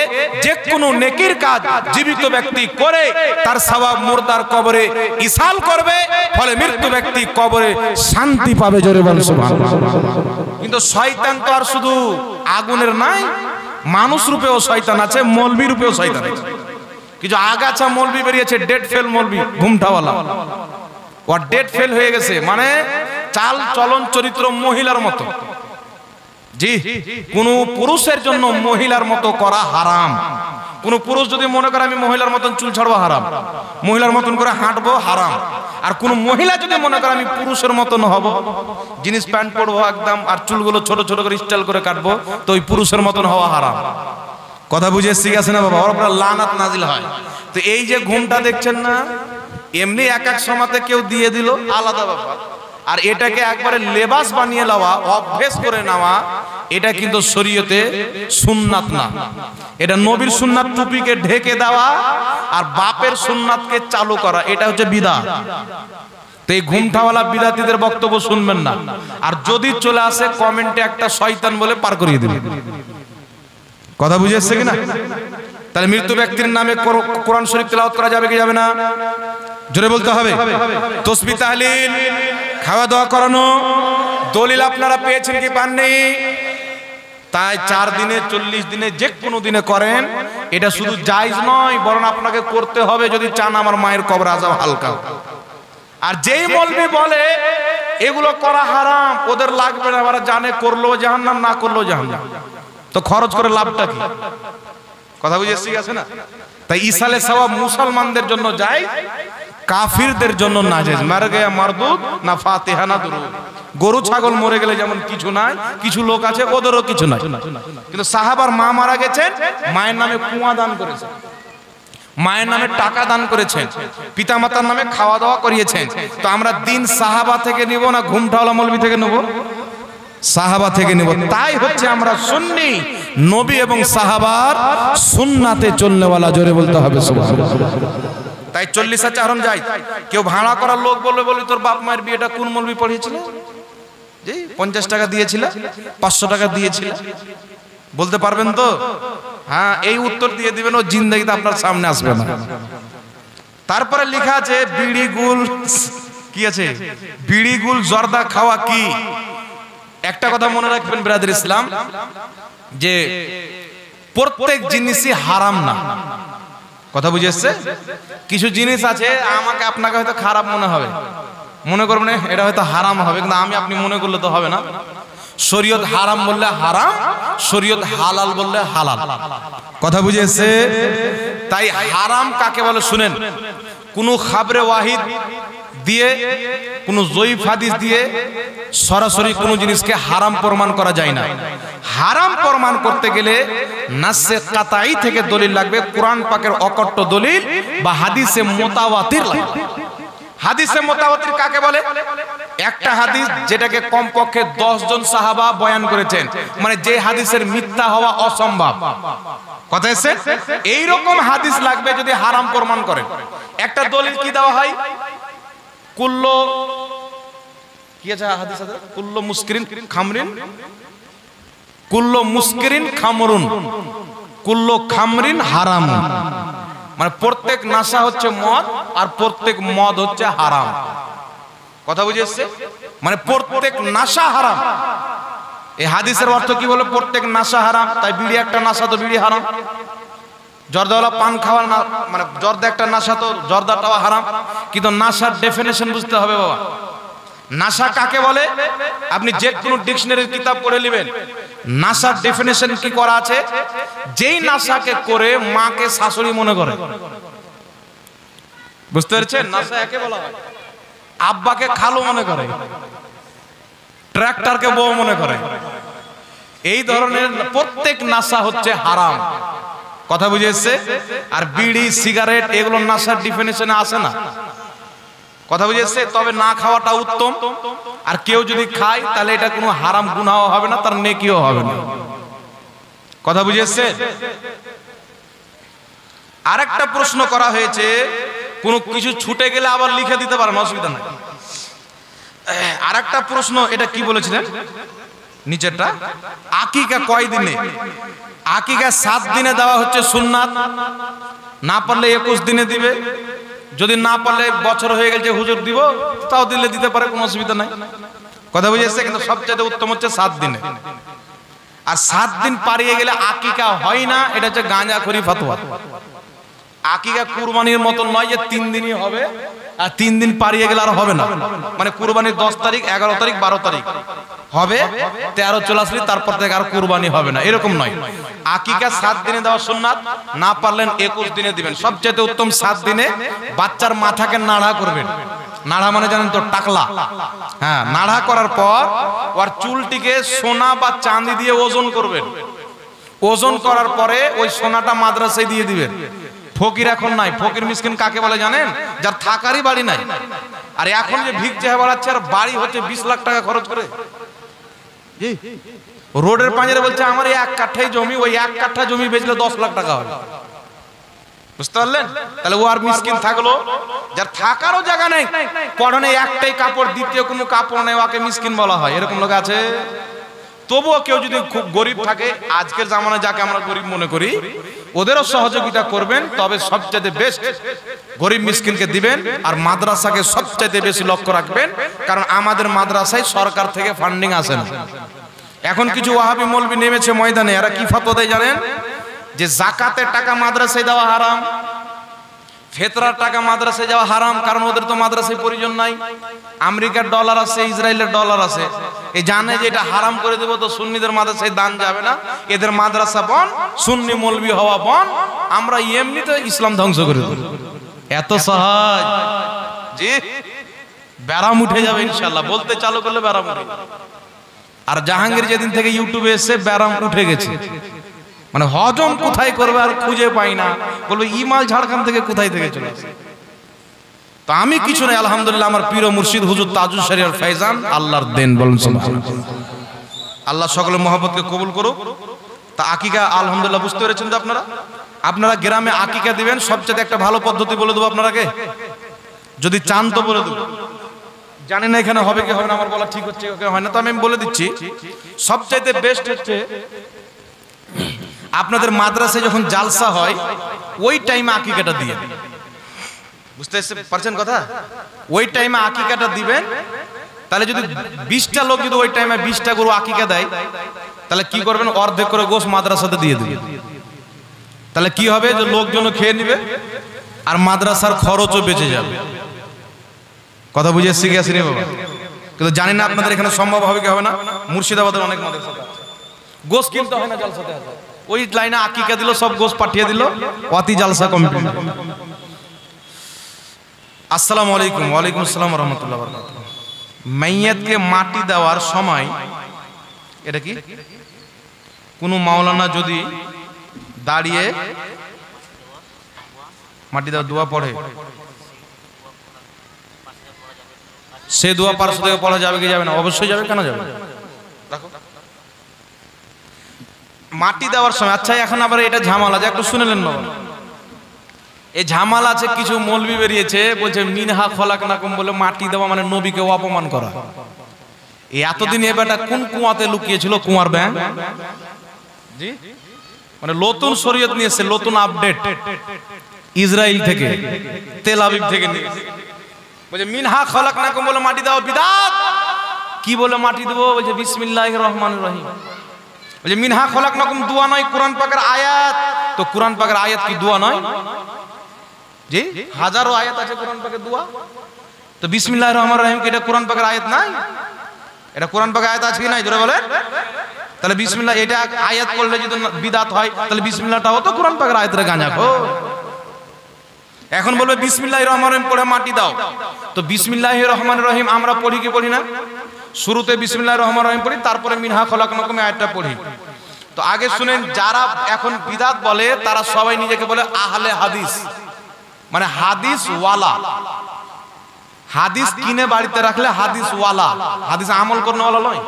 যে কোনো নেকির কাজ জীবিত ব্যক্তি করে তার সওয়াব মুর্দার কবরে ইসাল করবে, ফলে মৃত্যু ব্যক্তি কবরে শান্তি পাবে। জোরে বলেন সুবহানাল্লাহ। কিন্তু শয়তান তো আর শুধু আগুনের নাই, মানুষ রূপেও শয়তান আছে, মৌলবি রূপেও শয়তান আছে। কিছু আগাছা মৌলবি বেরিয়েছে, ডেড ফেল মৌলবি, ঘুমটাওয়ালা। ও ডেড ফেল হয়ে গেছে, মানে চাল চলন চরিত্র মহিলার মতো। জি, কোন পুরুষের জন্য মহিলার মতো করা হারাম। কোন পুরুষ যদি মনে করে আমি মহিলার মতন চুল ছাড়বো, হারাম। মহিলার মতন করে হাঁটবো, হারাম। আর কোন মহিলা যদি মনে করে আমি পুরুষের মতন হব, জিন্স প্যান্ট পরবো একদম, আর চুলগুলো ছোট ছোট করে স্টাইল করে কাটবো, তো ওই পুরুষের মতন হওয়া হারাম। কথা বুঝে শিখ আছে না বাবা? ওর উপর লানাত নাজিল হয়। তো এই যে ঘুমটা দেখছেন না, এমনি এক এক সময়তে কেউ দিয়ে দিল, আলাদা ব্যাপার। আর এটাকে একবারে লেবাস বানিয়ে নেওয়া, অভ্যেস করে নেওয়া, এটা কিন্তু শরীয়তে সুন্নাত না। এটা নবীর সুন্নাত টুপিকে ঢেকে দেওয়া আর বাপের সুন্নাতকে চালু করা, এটা হচ্ছে বিদআত। তো এই ঘুমটাওয়ালা বিদাতীদের বক্তব্য শুনবেন না। আর যদি চলে আসে কমেন্টে একটা শয়তান বলে পার করিয়ে দিবেন। কথা বুঝে এসছে কিনা? তাহলে মৃত্যু ব্যক্তির নামে কোরআন শরীফ তেলাওয়াত করা যাবে কি যাবে না? জোরে বলতে হবে। তাসবিহ তাহলিল, খাওয়া দাওয়া করানো, দলিল আপনারা পেয়েছেন কি পাননি? তাই 4 দিনে 40 দিনে যে কোনো দিনে করেন, এটা শুধু জায়েজ নয়, বরং আপনাকে করতে হবে যদি চান আমার মায়ের কবর আযাব হালকা। আর যেই মৌলবি বলে এগুলো করা হারাম, ওদের লাগবে না, ওরা জানে করলো জাহান্নাম, না করলো জাহান্নাম, তো খরচ করে লাভটা কি? কথা বুঝে ঠিক আছে না? তাই ইসালে সওয়াব মুসলমানদের জন্য জায়েজ, কাফিরদের জন্য নাজায়েজ। মারা গয়া মারদুদ, না ফাতিহা না দুরুদ। গরু ছাগল মরে গেলে যেমন কিছু নাই, কিছু লোক আছে ওদেরও কিছু নাই। কিন্তু সাহাবার মা মারা গেছেন, মায়ের নামে কুয়া দান করেছেন, মায়ের নামে টাকা দান করেছেন, পিতামাতার নামে খাওয়া দাওয়া করিয়েছেন। তো আমরা দিন সাহাবা থেকে নিব না ঘুমটাওয়ালা মৌলবি থেকে নেব? সাহাবা থেকে নেব। তাই হচ্ছে আমরা সুন্নি, নবী এবং সাহাবার সুন্নাতে চলনেওয়ালা। জোরে বলতে হবে সুবহানাল্লাহ। তাই 40 আচরণ যায়। কেউ ভাড়া করার লোক বলবে, বলি তোর বাপ মায়ের বিয়েটা কোন মৌলবি পড়িয়েছিল? জি, 50 টাকা দিয়েছিল, 500 টাকা দিয়েছিল, বলতে পারবেন তো? হ্যাঁ, এই উত্তর দিয়ে দিবেন, ও জিন্দেগিতে আপনার সামনে আসবে না। তারপরে লেখা আছে বিড়ি গুল, কি আছে? বিড়ি গুল জর্দা খাওয়া কি? একটা কথা মনে রাখবেন ব্রাদার ইসলাম, যে প্রত্যেক জিনিসই হারাম না। কথা বুঝে এসছে? কিছু জিনিস আছে আমাকে আপনাকে হয়তো খারাপ মনে হবে, মনে করবেন এটা হয়তো হারাম হবে, কিন্তু আমি আপনি মনে করলে তো হবে না। শরীয়ত হারাম বললে হারাম, শরীয়ত হালাল বললে হালাল। কথা বুঝে এসছে? তাই হারাম কাকে বলে শুনেন। কোন খাবরে ওয়াহিদ দিয়ে, কোন জয়ীফ হাদিস দিয়ে সরাসরি কোন জিনিসকে হারাম প্রমাণ করা যায় না। হারাম প্রমাণ করতে গেলে নাসে কাতাই থেকে দলিল লাগবে, কোরআন পাকের অকট্ট দলিল বা হাদিসে মুতাওয়াতির লাগবে। হাদিসে মুতাওয়াতির কাকে বলে? একটা হাদিস যেটাকে কমপক্ষে 10 জন সাহাবা বয়ান করেছেন, মানে যে হাদিসের মিথ্যা হওয়া অসম্ভব। কথা এসে এইরকম হাদিস লাগবে যদি হারাম প্রমাণ করে। একটা দলিল কি দেওয়া হয়? কুল্লো, কি আছে হাদিস আছে? কুল্লো মুস্কিরিন খামরিন, কুল্লো মুস্কিরিন খামরুন, কুল্লো খামরিন হারাম। মানে প্রত্যেক নাশা হচ্ছে মদ, আর প্রত্যেক মদ হচ্ছে হারাম। কথা বুঝে এসছে? মানে প্রত্যেক নাশা হারাম। এই হাদিসের অর্থ কি বলে? প্রত্যেক নাশা হারাম। তাই বিড়ি একটা নাশা, তো বিড়ি হারাম। জর্দাওয়ালা পান খাওয়া না, মানে জর্দা একটা নাশা, তো জর্দাটাও হারাম। কিন্তু নাশার ডেফিনেশন বুঝতে হবে বাবা। নাশা কাকে বলে? আপনি যে কোনো ডিকশনারির কিতাব পড়ে নেবেন, নাশার ডেফিনেশন কি করা আছে? যেই নাশাকে করে মাকে শাশুড়ি মনে করে। বুঝতে পেরেছেন? নাশা একে বলা হয়। আব্বাকে খালু মনে করে, ট্রাক্টরকে বউ মনে করে। এই ধরনের প্রত্যেক নাশা হচ্ছে হারাম। কথা বুঝে এসছে? আর বিড়ি সিগারেট এগুলো নাশার ডেফিনেশনে আসে না। কথা বুঝে এসছে? তবে না খাওয়াটা উত্তম। আর কেউ যদি খায় তাহলে এটা কোনো হারাম গুনাহ হবে না, তার নেকিও হবে না। কথা বুঝে এসছে? আরেকটা প্রশ্ন করা হয়েছে, কোনো কিছু ছুটে গেলে আবার লিখে দিতে পারেন, অসুবিধা নাই। আরেকটা প্রশ্ন, এটা কি বলেছিলেন নিচেরটা? আকিকা কয় দিনে? আকিকা 7 দিনে দেওয়া হচ্ছে সুন্নাত। না পারলে 21 দিনে দিবে। যদি না পারলে বছর হয়ে গেছে হুজুর দিব, তাও দিলে দিতে পারে, কোনো অসুবিধা নাই। কথা বুঝে এসছে? কিন্তু সবচেয়ে উত্তম হচ্ছে 7 দিনে। আর 7 দিন পারিয়ে গেলে আকিকা হয় না, এটা হচ্ছে গাঁজাখড়ি ফতোয়া। আকিকা কুরবানির মতন নয় যে 3 দিনই হবে আর 3 দিন পারিয়ে গেলে আর হবে না, মানে কুরবানির 10 তারিখ 11 তারিখ 12 তারিখ হবে, 13 চলে আসলে তারপর থেকে আর কুরবানি হবে না, এরকম নয়। আকিকা 7 দিনে দেওয়া সুন্নাত, না পারলেন 21 দিনে দিবেন। সবচেয়ে উত্তম 7 দিনে বাচ্চার মাথাকে নাড়া করবেন। নাড়া মানে জানেন তো, টাকলা। হ্যাঁ, নাড়া করার পর ওর চুলটিকে সোনা বা চাঁদি দিয়ে ওজন করবেন। ওজন করার পরে ওই সোনাটা মাদ্রাসায় দিয়ে দিবেন। ফকির এখন নাই। ফকির মিসকিন কাকে বলে জানেন? যার থাকারই বাড়ি নাই। আর এখন যে ভিক চেয়ে বেড়াচ্ছে আর বাড়ি হচ্ছে 20 লাখ টাকা খরচ করে, রোডের পাঁজরে বলছে আমার 1 কাঠাই জমি, ওই 1 কাঠা জমি বেচলে 10 লাখ টাকা হবে। বুঝতে পারলেন? তাহলে ও আর মিসকিন থাকলো, যার থাকারও জায়গা নেই, পরনে একটাই কাপড়, দ্বিতীয় কোনো কাপড় নেই, ওকে মিসকিন বলা হয়। এরকম লোক আছে। তবুও কেউ যদি খুব গরিব থাকে, আজকের জামানায় যাকে আমরা গরিব মনে করি, ওদেরও সহযোগিতা করবেন। তবে সবচেয়ে বেস্ট গরিব মিসকিনকে দিবেন। আর মাদ্রাসাকে সবচেয়ে বেশি লক্ষ্য রাখবেন, কারণ আমাদের মাদ্রাসায় সরকার থেকে ফান্ডিং আসে না। এখন কিছু ওয়াহাবি মৌলবি নেমেছে ময়দানে, এরা কি ফতোয়া দেয় জানেন? যে জাকাতের টাকা মাদ্রাসায় দেওয়া হারাম, ফেতরার টাকা মাদ্রাসায় যাওয়া হারাম, কারণ ওদের তো মাদ্রাসায় প্রয়োজন নাই। আমেরিকার ডলার আছে, ইসরায়েলের ডলার আছে, এই জানে যে এটা হারাম করে দেবো, তো সুন্নিদের মাদ্রাসায় দান যাবে না, এদের মাদ্রাসা বন, সুন্নি মৌলবি হওয়া বন, আমরা এমনিতে ইসলাম ধ্বংস করে দেব। এত সহজ জি, ব্যারাম উঠে যাবে ইনশাল্লাহ। বলতে চালু করলে ব্যারাম উঠে। আর জাহাঙ্গীর যেদিন থেকে ইউটিউবে এসে ব্যারাম উঠে গেছে, মানে হজম কোথায় করবে আর খুঁজে পাই না, বলবে ইমাল ঝাড়খণ্ড থেকে কোথায় থেকে চলে আসে। তো আমি কিছু নাই, আলহামদুলিল্লাহ আমার পীর ও মুর্শিদ হুজুর তাজুল শরিয়ার ফয়জান আল্লাহর দেন, বলুন সুবহানাল্লাহ। আল্লাহ সকলের মহব্বতকে কবুল করুক। তা আকিকা আলহামদুলিল্লাহ বুঝতে পেরেছেন তো আপনারা? আপনারা গ্রামে আকিকা দিবেন, সবচেয়ে একটা ভালো পদ্ধতি বলে দেবো আপনারাকে, যদি চান তো বলে দেবো। জানি না এখানে হবে কি হবে না, আমার বলা ঠিক হচ্ছে কি হয় না, তো আমি বলে দিচ্ছি। সবচাইতে বেস্ট হচ্ছে আপনাদের মাদ্রাসায় যখন জালসা হয় ওই টাইমে আকিকাটা দিয়ে, বুঝতে পারছেন কথা? ওই টাইমে আকিকাটা দিবেন। তাহলে যদি 20টা লোক যদি ওই টাইমে 20টা গরু আকিকা দেয়, তাহলে কি করবেন? অর্ধেক করে গোশ মাদ্রাসাতে দিয়ে দিবেন। তাহলে কি হবে? যে লোকজন খেয়ে নিবে আর মাদ্রাসার খরচও বেঁচে যাবে। কথা বুঝে শিখে আসিনি বাবা? কিন্তু জানি না আপনাদের এখানে সম্ভব হবে কি হবে না। মুর্শিদাবাদের অনেক মাদ্রাসা গোশ কিনতে হয় না, জালসাতে আসে, ওই লাইনে আকিকা দিল, সব গোশ পাঠিয়ে দিল, অতি জালসা কমপ্লিট। আসসালামু আলাইকুম। ওয়ালাইকুম আসসালাম ওয়া রাহমাতুল্লাহি ওয়া বারাকাতুহু। মাইয়াতকে মাটি দেওয়ার সময় এটা কি কোন মাওলানা যদি দাঁড়িয়ে মাটি দেওয়ার দোয়া পড়ে, সে দোয়া পার্শ্ব থেকে পড়া যাবে কি যাবে না? অবশ্যই যাবে, কেন যাবে? দেখো মাটি দেওয়ার সময়, আচ্ছা এখন আবার এটা ঝামেলা আছে, একটু শুনেলেন বাবা। এই ঝামেলা আছে, কিছু মৌলবি বেরিয়েছে বলছে মিনহা খলাকনাকুম বলে মাটি দেওয়া মানে নবীকে অপমান করা। এই এতদিন এবারটা কোন কুয়াতে লুকিয়েছিল? কুয়ার ব্যাং জি, মানে নতুন শরীয়ত নিয়েছে, নতুন আপডেট ইসরায়েল থেকে, তেল আবিব থেকে নিয়েছে। বলছে মিনহা খলাকনাকুম বলে মাটি দাও বিদাত। কি বলে মাটি দেবো? বলছে বিসমিল্লাহির রহমানির রহিম। বলছে মিনহা খলাকনাকুম দোয়া নয়, কোরআন পাকের আয়াত। তো কোরআন পাকের আয়াত কি দোয়া নয়? জি, হাজারো আয়াত আছে কোরআন পাকের দোয়া। তো বিসমিল্লাহির রহমানির রহিম কি এটা কোরআন পাকের আয়াত নাই? এটা কোরআন পাকের আয়াত আছে কি নাই জোরে বলেন? তাহলে বিসমিল্লাহ এটা আয়াত করলে যদি বিদাত হয়, তাহলে বিসমিল্লাহটাও তো কোরআন পাকের আয়াতের গাঁজা খো। এখন বলবে বিসমিল্লাহির রহমানির রহিম পড়ে মাটি দাও। তো বিসমিল্লাহির রহমানির রহিম আমরা পড়ি কি পড়ি না? শুরুতে বিসমিল্লাহির রহমানির রহিম পড়ি, তারপরে মিনহা খলাকনাকুম আয়াতটা পড়ি। তো আগে শুনেন, যারা এখন বিদাত বলে তারা সবাই নিজেকে বলে আহলে হাদিস, মানে হাদিস ওয়ালা। হাদিস কিনে বাড়িতে রাখলে হাদিস ওয়ালা, হাদিস আমল করনে ওয়ালা নয়।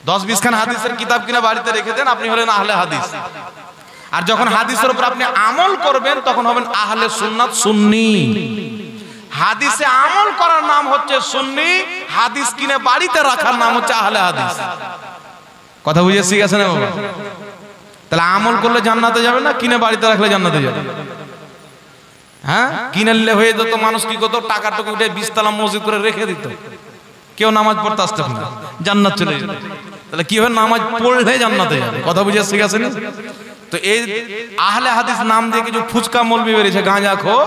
10-20 খান হাদিসের কিতাব কিনে বাড়িতে রেখে দেন, আপনি হলেন আহলে হাদিস। আর যখন হাদিসের উপর আপনি আমল করবেন তখন হবেন আহলে সুন্নাত সুন্নি। হাদিসে আমল করার নাম হচ্ছে সুন্নি, হাদিস কিনে বাড়িতে রাখার নাম হচ্ছে আহলে হাদিস। কথা বুঝে শিখেছেন না বাবা? তাহলে আমল করলে জান্নাতে যাবে না, কিনে বাড়িতে রাখলে জান্নাতে যাবে? হ্যাঁ, কিনে নিলে হয়ে যেত। মানুষ কি করতো? টাকাটুকু উঠে 20 তলা মসজিদ করে রেখে দিত, কেউ নামাজ পড়তে আসতে না, জান্নাত চলে যেত। তাহলে কি হবে? নামাজ পড়লে জান্নাতে যাবে। কথা বুঝে শিখেছেন? তো এই আহলে হাদিস নাম দিয়ে কিছু ফুচকা মৌলবি বেরিয়েছে, গাঁজাখোর।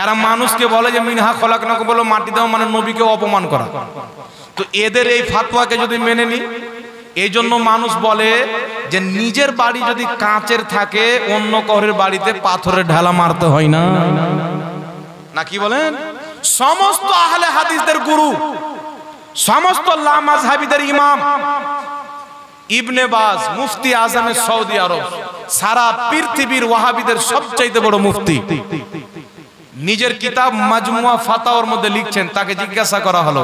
এরা মানুষকে বলে যে মিনহা খলাকনাকুম, বলে মাটি দেওয়া মানে নবীকে অপমান করা। তো এদের এই ফাতোয়াকে যদি মেনে নি, এই জন্য মানুষ বলে যে নিজের বাড়ি যদি কাঁচের থাকে অন্য কারোর বাড়িতে পাথরের ঢালা মারতে হয় না। না কি বলেন? সমস্ত আহলে হাদিসদের গুরু, সমস্ত লামাযহাবীদের ইমাম ইবনে বাজ, মুফতি আজমে সৌদি আরব, সারা পৃথিবীর ওয়াহাবিদের সবচাইতে বড় মুফতি, নিজের কিতাব মাজমুয়া ফাতাওয়ার মধ্যে লিখছেন। তাকে জিজ্ঞাসা করা হলো,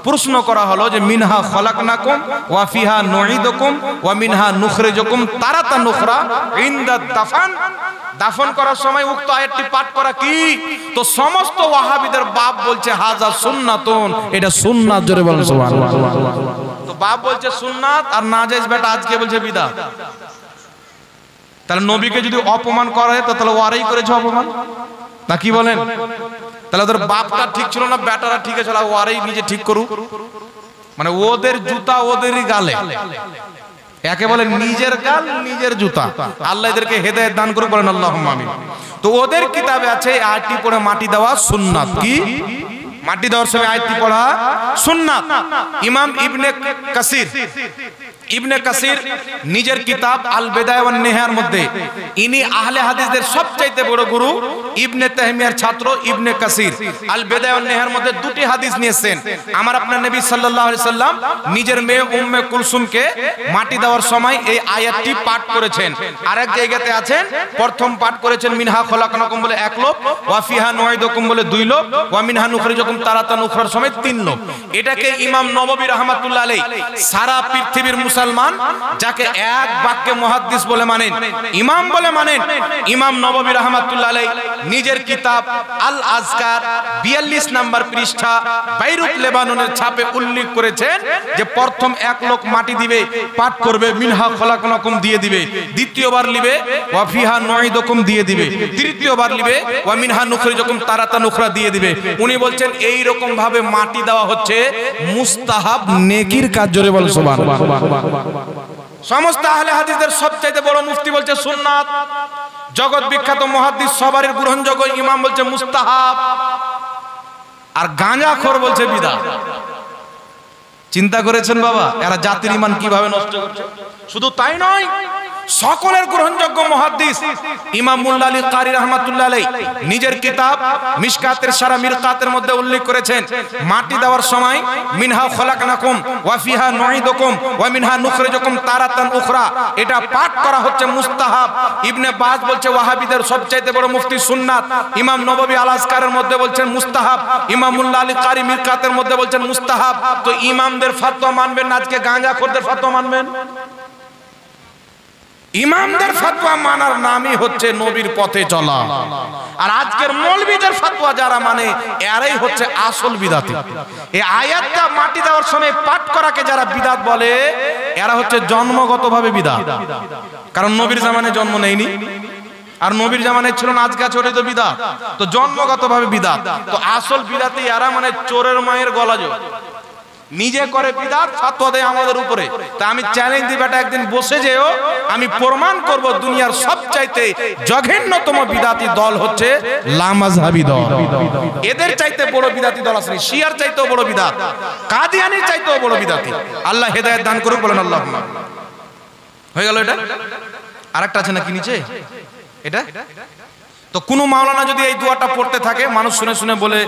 প্রশ্ন করা হলো যে মিনহা খলাকনাকুম ওয়া ফিহা নুঈদুকুম ওয়া মিনহা নুখরিজুকুম তারাতান উখরা ইনদা দাফন, দাফন করার সময় উক্ত আয়াতটি পাঠ করা কি? তো সমস্ত ওয়াহাবিদের বাপ বলছে হাজা সুন্নাতুন, এটা সুন্নাত। জোরে বলেন সুবহানাল্লাহ। তো বাপ বলছে সুন্নাত আর নাজায়েজ বেটা আজকে বলছে বিদআত। তাহলে নবীকে যদি অপমান করা হয় তাহলে ওরাই করেছে অপমান, না কি বলেন? তাহলে ওদের বাপটা ঠিক ছিল না, বেটারা ঠিক আছে, ওরাই নিজে ঠিক করুক। মানে ওদের জুতা ওদেরই গালে, একে বলে নিজের গাল নিজের জুতা। আল্লাহ এদেরকে হেদায়েত দান করুক, বলেন আল্লাহুম্মা আমিন। তো ওদের কিতাবে আছে আয়াতটি পড়ে মাটি দেওয়া সুন্নাত। কি? মাটি দেওয়ার সময় আয়াতটি পড়া সুন্নাত। ইমাম ইবনে কাসির নিজের কিতাব আল বিদায়া ওয়ান নিহায়ার মধ্যে, ইনি আহলে হাদিসদের সবচাইতে বড় গুরু ইবনে তাইমিয়ার ছাত্র ইবনে কাসির আল বিদায়া ওয়ান নিহায়ার মধ্যে দুটি হাদিস নিয়েছেন। আমার আপনার নবী সাল্লাল্লাহু আলাইহি সাল্লাম নিজের মেয়ে উম্মে কুলসুমকে মাটি দেওয়ার সময় এই আয়াতটি পাঠ করেছেন। আরেক জায়গাতে আছেন প্রথম পাঠ করেছেন মিনহা খলাকনাকুম বলে 1 লোক, ওয়া ফিহা নুঈদুকুম বলে 2 লোক, ওয়া মিনহা নুখরিজুকুম তারাতান উখরার সময় 3 লোক। এটাকে ইমাম নববী রাহমাতুল্লাহ আলাইহি সারা পৃথিবীর মুসলমান যাকে এক বাক্যে মুহাদ্দিস বলে মানেন, ইমাম বলে মানেন, ইমাম নববী রাহমাতুল্লাহ আলাইহি নিজের কিতাব আল আজকার 42 নম্বর পৃষ্ঠা বাইরুত লেবাননের ছাপে উল্লেখ করেছেন যে প্রথম 1 লোক মাটি দিবে, পাঠ করবে মিনহা খলাকনাকুম দিয়ে দিবে, দ্বিতীয়বার লিবে ওয়া ফিহা নুঈদুকুম দিয়ে দিবে, তৃতীয়বার লিবে ওয়া মিনহা নুখরিজুকুম তারাতান উখরা দিয়ে দিবে। উনি বলছেন এই রকম ভাবে মাটি দেওয়া হচ্ছে মুস্তাহাব নেকির কাজ। জোরে বল সুবহানাল্লাহ। সমস্ত আহলে হাদিসদের সবচেয়ে বড় মুফতি বলছে সুন্নাত, জগৎ বিখ্যাত মুহাদ্দিস সবারই গ্রহণযোগ্য ইমাম বলছে মুস্তাহাব, আর গাঁজাখোর বলছে বিদআত। চিন্তা করেছেন বাবা এরা জাতির ঈমান কিভাবে নষ্ট করছে? শুধু তাই নয়, সকলের গ্রহণযোগ্য মুহাদ্দিস ইমাম মুল্লা আলী কারি রাহমাতুল্লাহ আলাইহি নিজের কিতাব মিশকাতের সারা মিরকাতের মধ্যে উল্লেখ করেছেন মাটি দেওয়ার সময় মিনহা খলাকনাকুম ওয়া ফিহা নুঈদুকুম ওয়া মিনহা নুখরিজুকুম তারাতান উখরা, এটা পাঠ করা হচ্ছে মুস্তাহাব। ইবনে বাজ বলছে ওয়াহাবিদের সবচেয়ে বড় মুফতি সুন্নাত, ইমাম নববী আল আজকারের মধ্যে বলছেন মুস্তাহাব, ইমাম মুল্লা আলী কারি মিরকাতের মধ্যে বলছেন মুস্তাহাব। তো ইমামদের ফতোয়া মানবেন না আজকে গাঁজাখোরদের ফতোয়া মানবেন? ইমামদের ফতোয়া মানার নামই হচ্ছে নবীর পথে চলা। আর আজকের মৌলবীদের ফতোয়া যারা মানে এরাই হচ্ছে আসল বিদআতি। এই আয়াতটা মাটি দেওয়ার সময় পাঠ করাকে যারা বিদআত বলে এরা হচ্ছে জন্মগতভাবে বিদআত। কারণ নবীর জামানায় জন্ম নেয়নি, আর নবীর জামানায় ছিল না, আজকে চোরে তো বিদআত, তো জন্মগতভাবে বিদআত। তো আসল বিদআতি এরা মানে চোরের মায়ের গলা জোর, নিজে করে বিদআত, ফতোয়া দেয় আমাদের উপরে। তা আমি চ্যালেঞ্জ দিই বেটা একদিন বসে যেও, আমি প্রমাণ করব দুনিয়ার সবচাইতে জঘন্যতম বিদআতি দল হচ্ছে লামাযহাবী দল। এদের চাইতে বড় বিদআতি দল আছে, শিয়ার চাইতেও বড় বিদআত, কাদিয়ানির চাইতেও বড় বিদআতি। আল্লাহ হেদায়েত দান করুক, বলেন আল্লাহুম্মা। হয়ে গেল এটা? আরেকটা আছে নাকি নিচে এটা? তো কোন মাওলানা যদি এই দোয়াটা পড়তে থাকে মানুষ শুনে শুনে বলে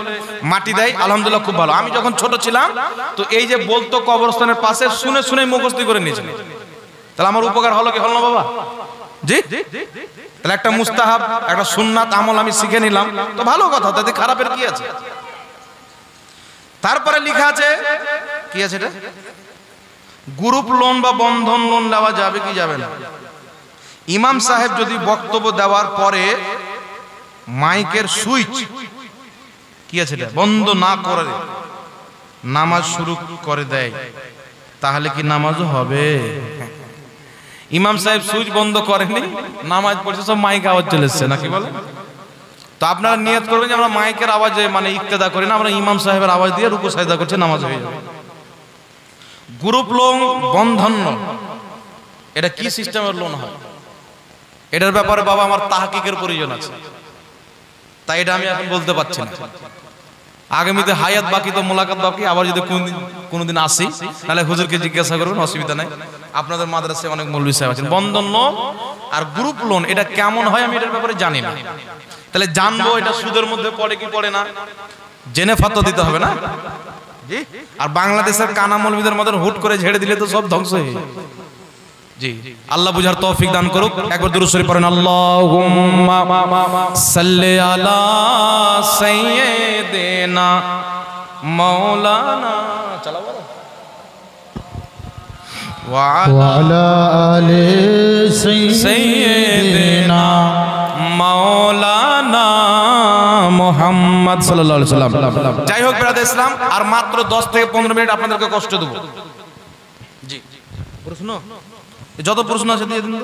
মাটি দেয়, আলহামদুলিল্লাহ খুব ভালো। আমি যখন ছোট ছিলাম তো এই যে বলতো কবরস্থানের পাশে শুনে শুনে মুখস্থ করে নিয়েছি, তাহলে আমার উপকার হলো কি হলো না বাবা? জি, তাহলে একটা মুস্তাহাব একটা সুন্নাত আমল আমি শিখে নিলাম, তো ভালো কথা, তাতে খারাপের কি আছে? তারপরে লেখা আছে কি আছে এটা, গ্রুপ লোন বা বন্ধন লোন নেওয়া যাবে কি যাবে না? ইমাম সাহেব যদি বক্তব্য দেওয়ার পরে মাইকের সুইচ কি আছে এটা বন্ধ না করে নামাজ শুরু করে দেয়, তাহলে কি নামাজও হবে? ইমাম সাহেব সুইচ বন্ধ করেনি, নামাজ পড়ছে, সব মাইক আওয়াজ চলে এসছে, নাকি বলে? তো আপনারা নিয়ত করবেন যে আমরা মাইকের আওয়াজে মানে ইক্তেদা করি না, আমরা ইমাম সাহেবের আওয়াজ দিয়ে রুকু সাজদা করছে, নামাজ হয়ে যাবে। গ্রুপ লোন, বন্ধন লোন, এটা কি সিস্টেমের লোন হয় এটার ব্যাপারে বাবা আমার তাহকিকের প্রয়োজন আছে, তাই এটা আমি এখন বলতে পারছি না। আগামীতে হায়াত বাকি, তো মোলাকাত বাকি, আবার যদি কোনদিন আসি তাহলে হুজুরকে জিজ্ঞাসা করবেন, অসুবিধা নাই। আপনাদের মাদ্রাসায় অনেক মৌলভী সাহেব আছেন। বন্ধন লোন আর গ্রুপ লোন এটা কেমন হয় আমি এটার ব্যাপারে জানি না, তাহলে জানবো এটা সুদের মধ্যে পড়ে কি পড়ে না, জেনে ফতোয়া দিতে হবে না জি। আর বাংলাদেশের কানা মৌলভীদের মধ্যে হুট করে ঝেড়ে দিলে তো সব ধ্বংস হয়ে যায়। জি, আল্লাহ বুঝার তৌফিক দান করুক। একবার দুরূদ শরীফ পড়েন, আল্লাহুম্মা সাল্লি আলা সাইয়্যিদিনা মাওলানা ওয়া وعلى آل সাইয়্যিদিনা মাওলানা মুহাম্মদ সাল্লাল্লাহু আলাইহি ওয়াসাল্লাম। যাই হোক ব্রাদার ইসলাম, আর মাত্র 10 থেকে 15 মিনিট আপনাদেরকে কষ্ট দেব। জি, প্রশ্ন, যত প্রশ্ন আছে দিয়ে দিন।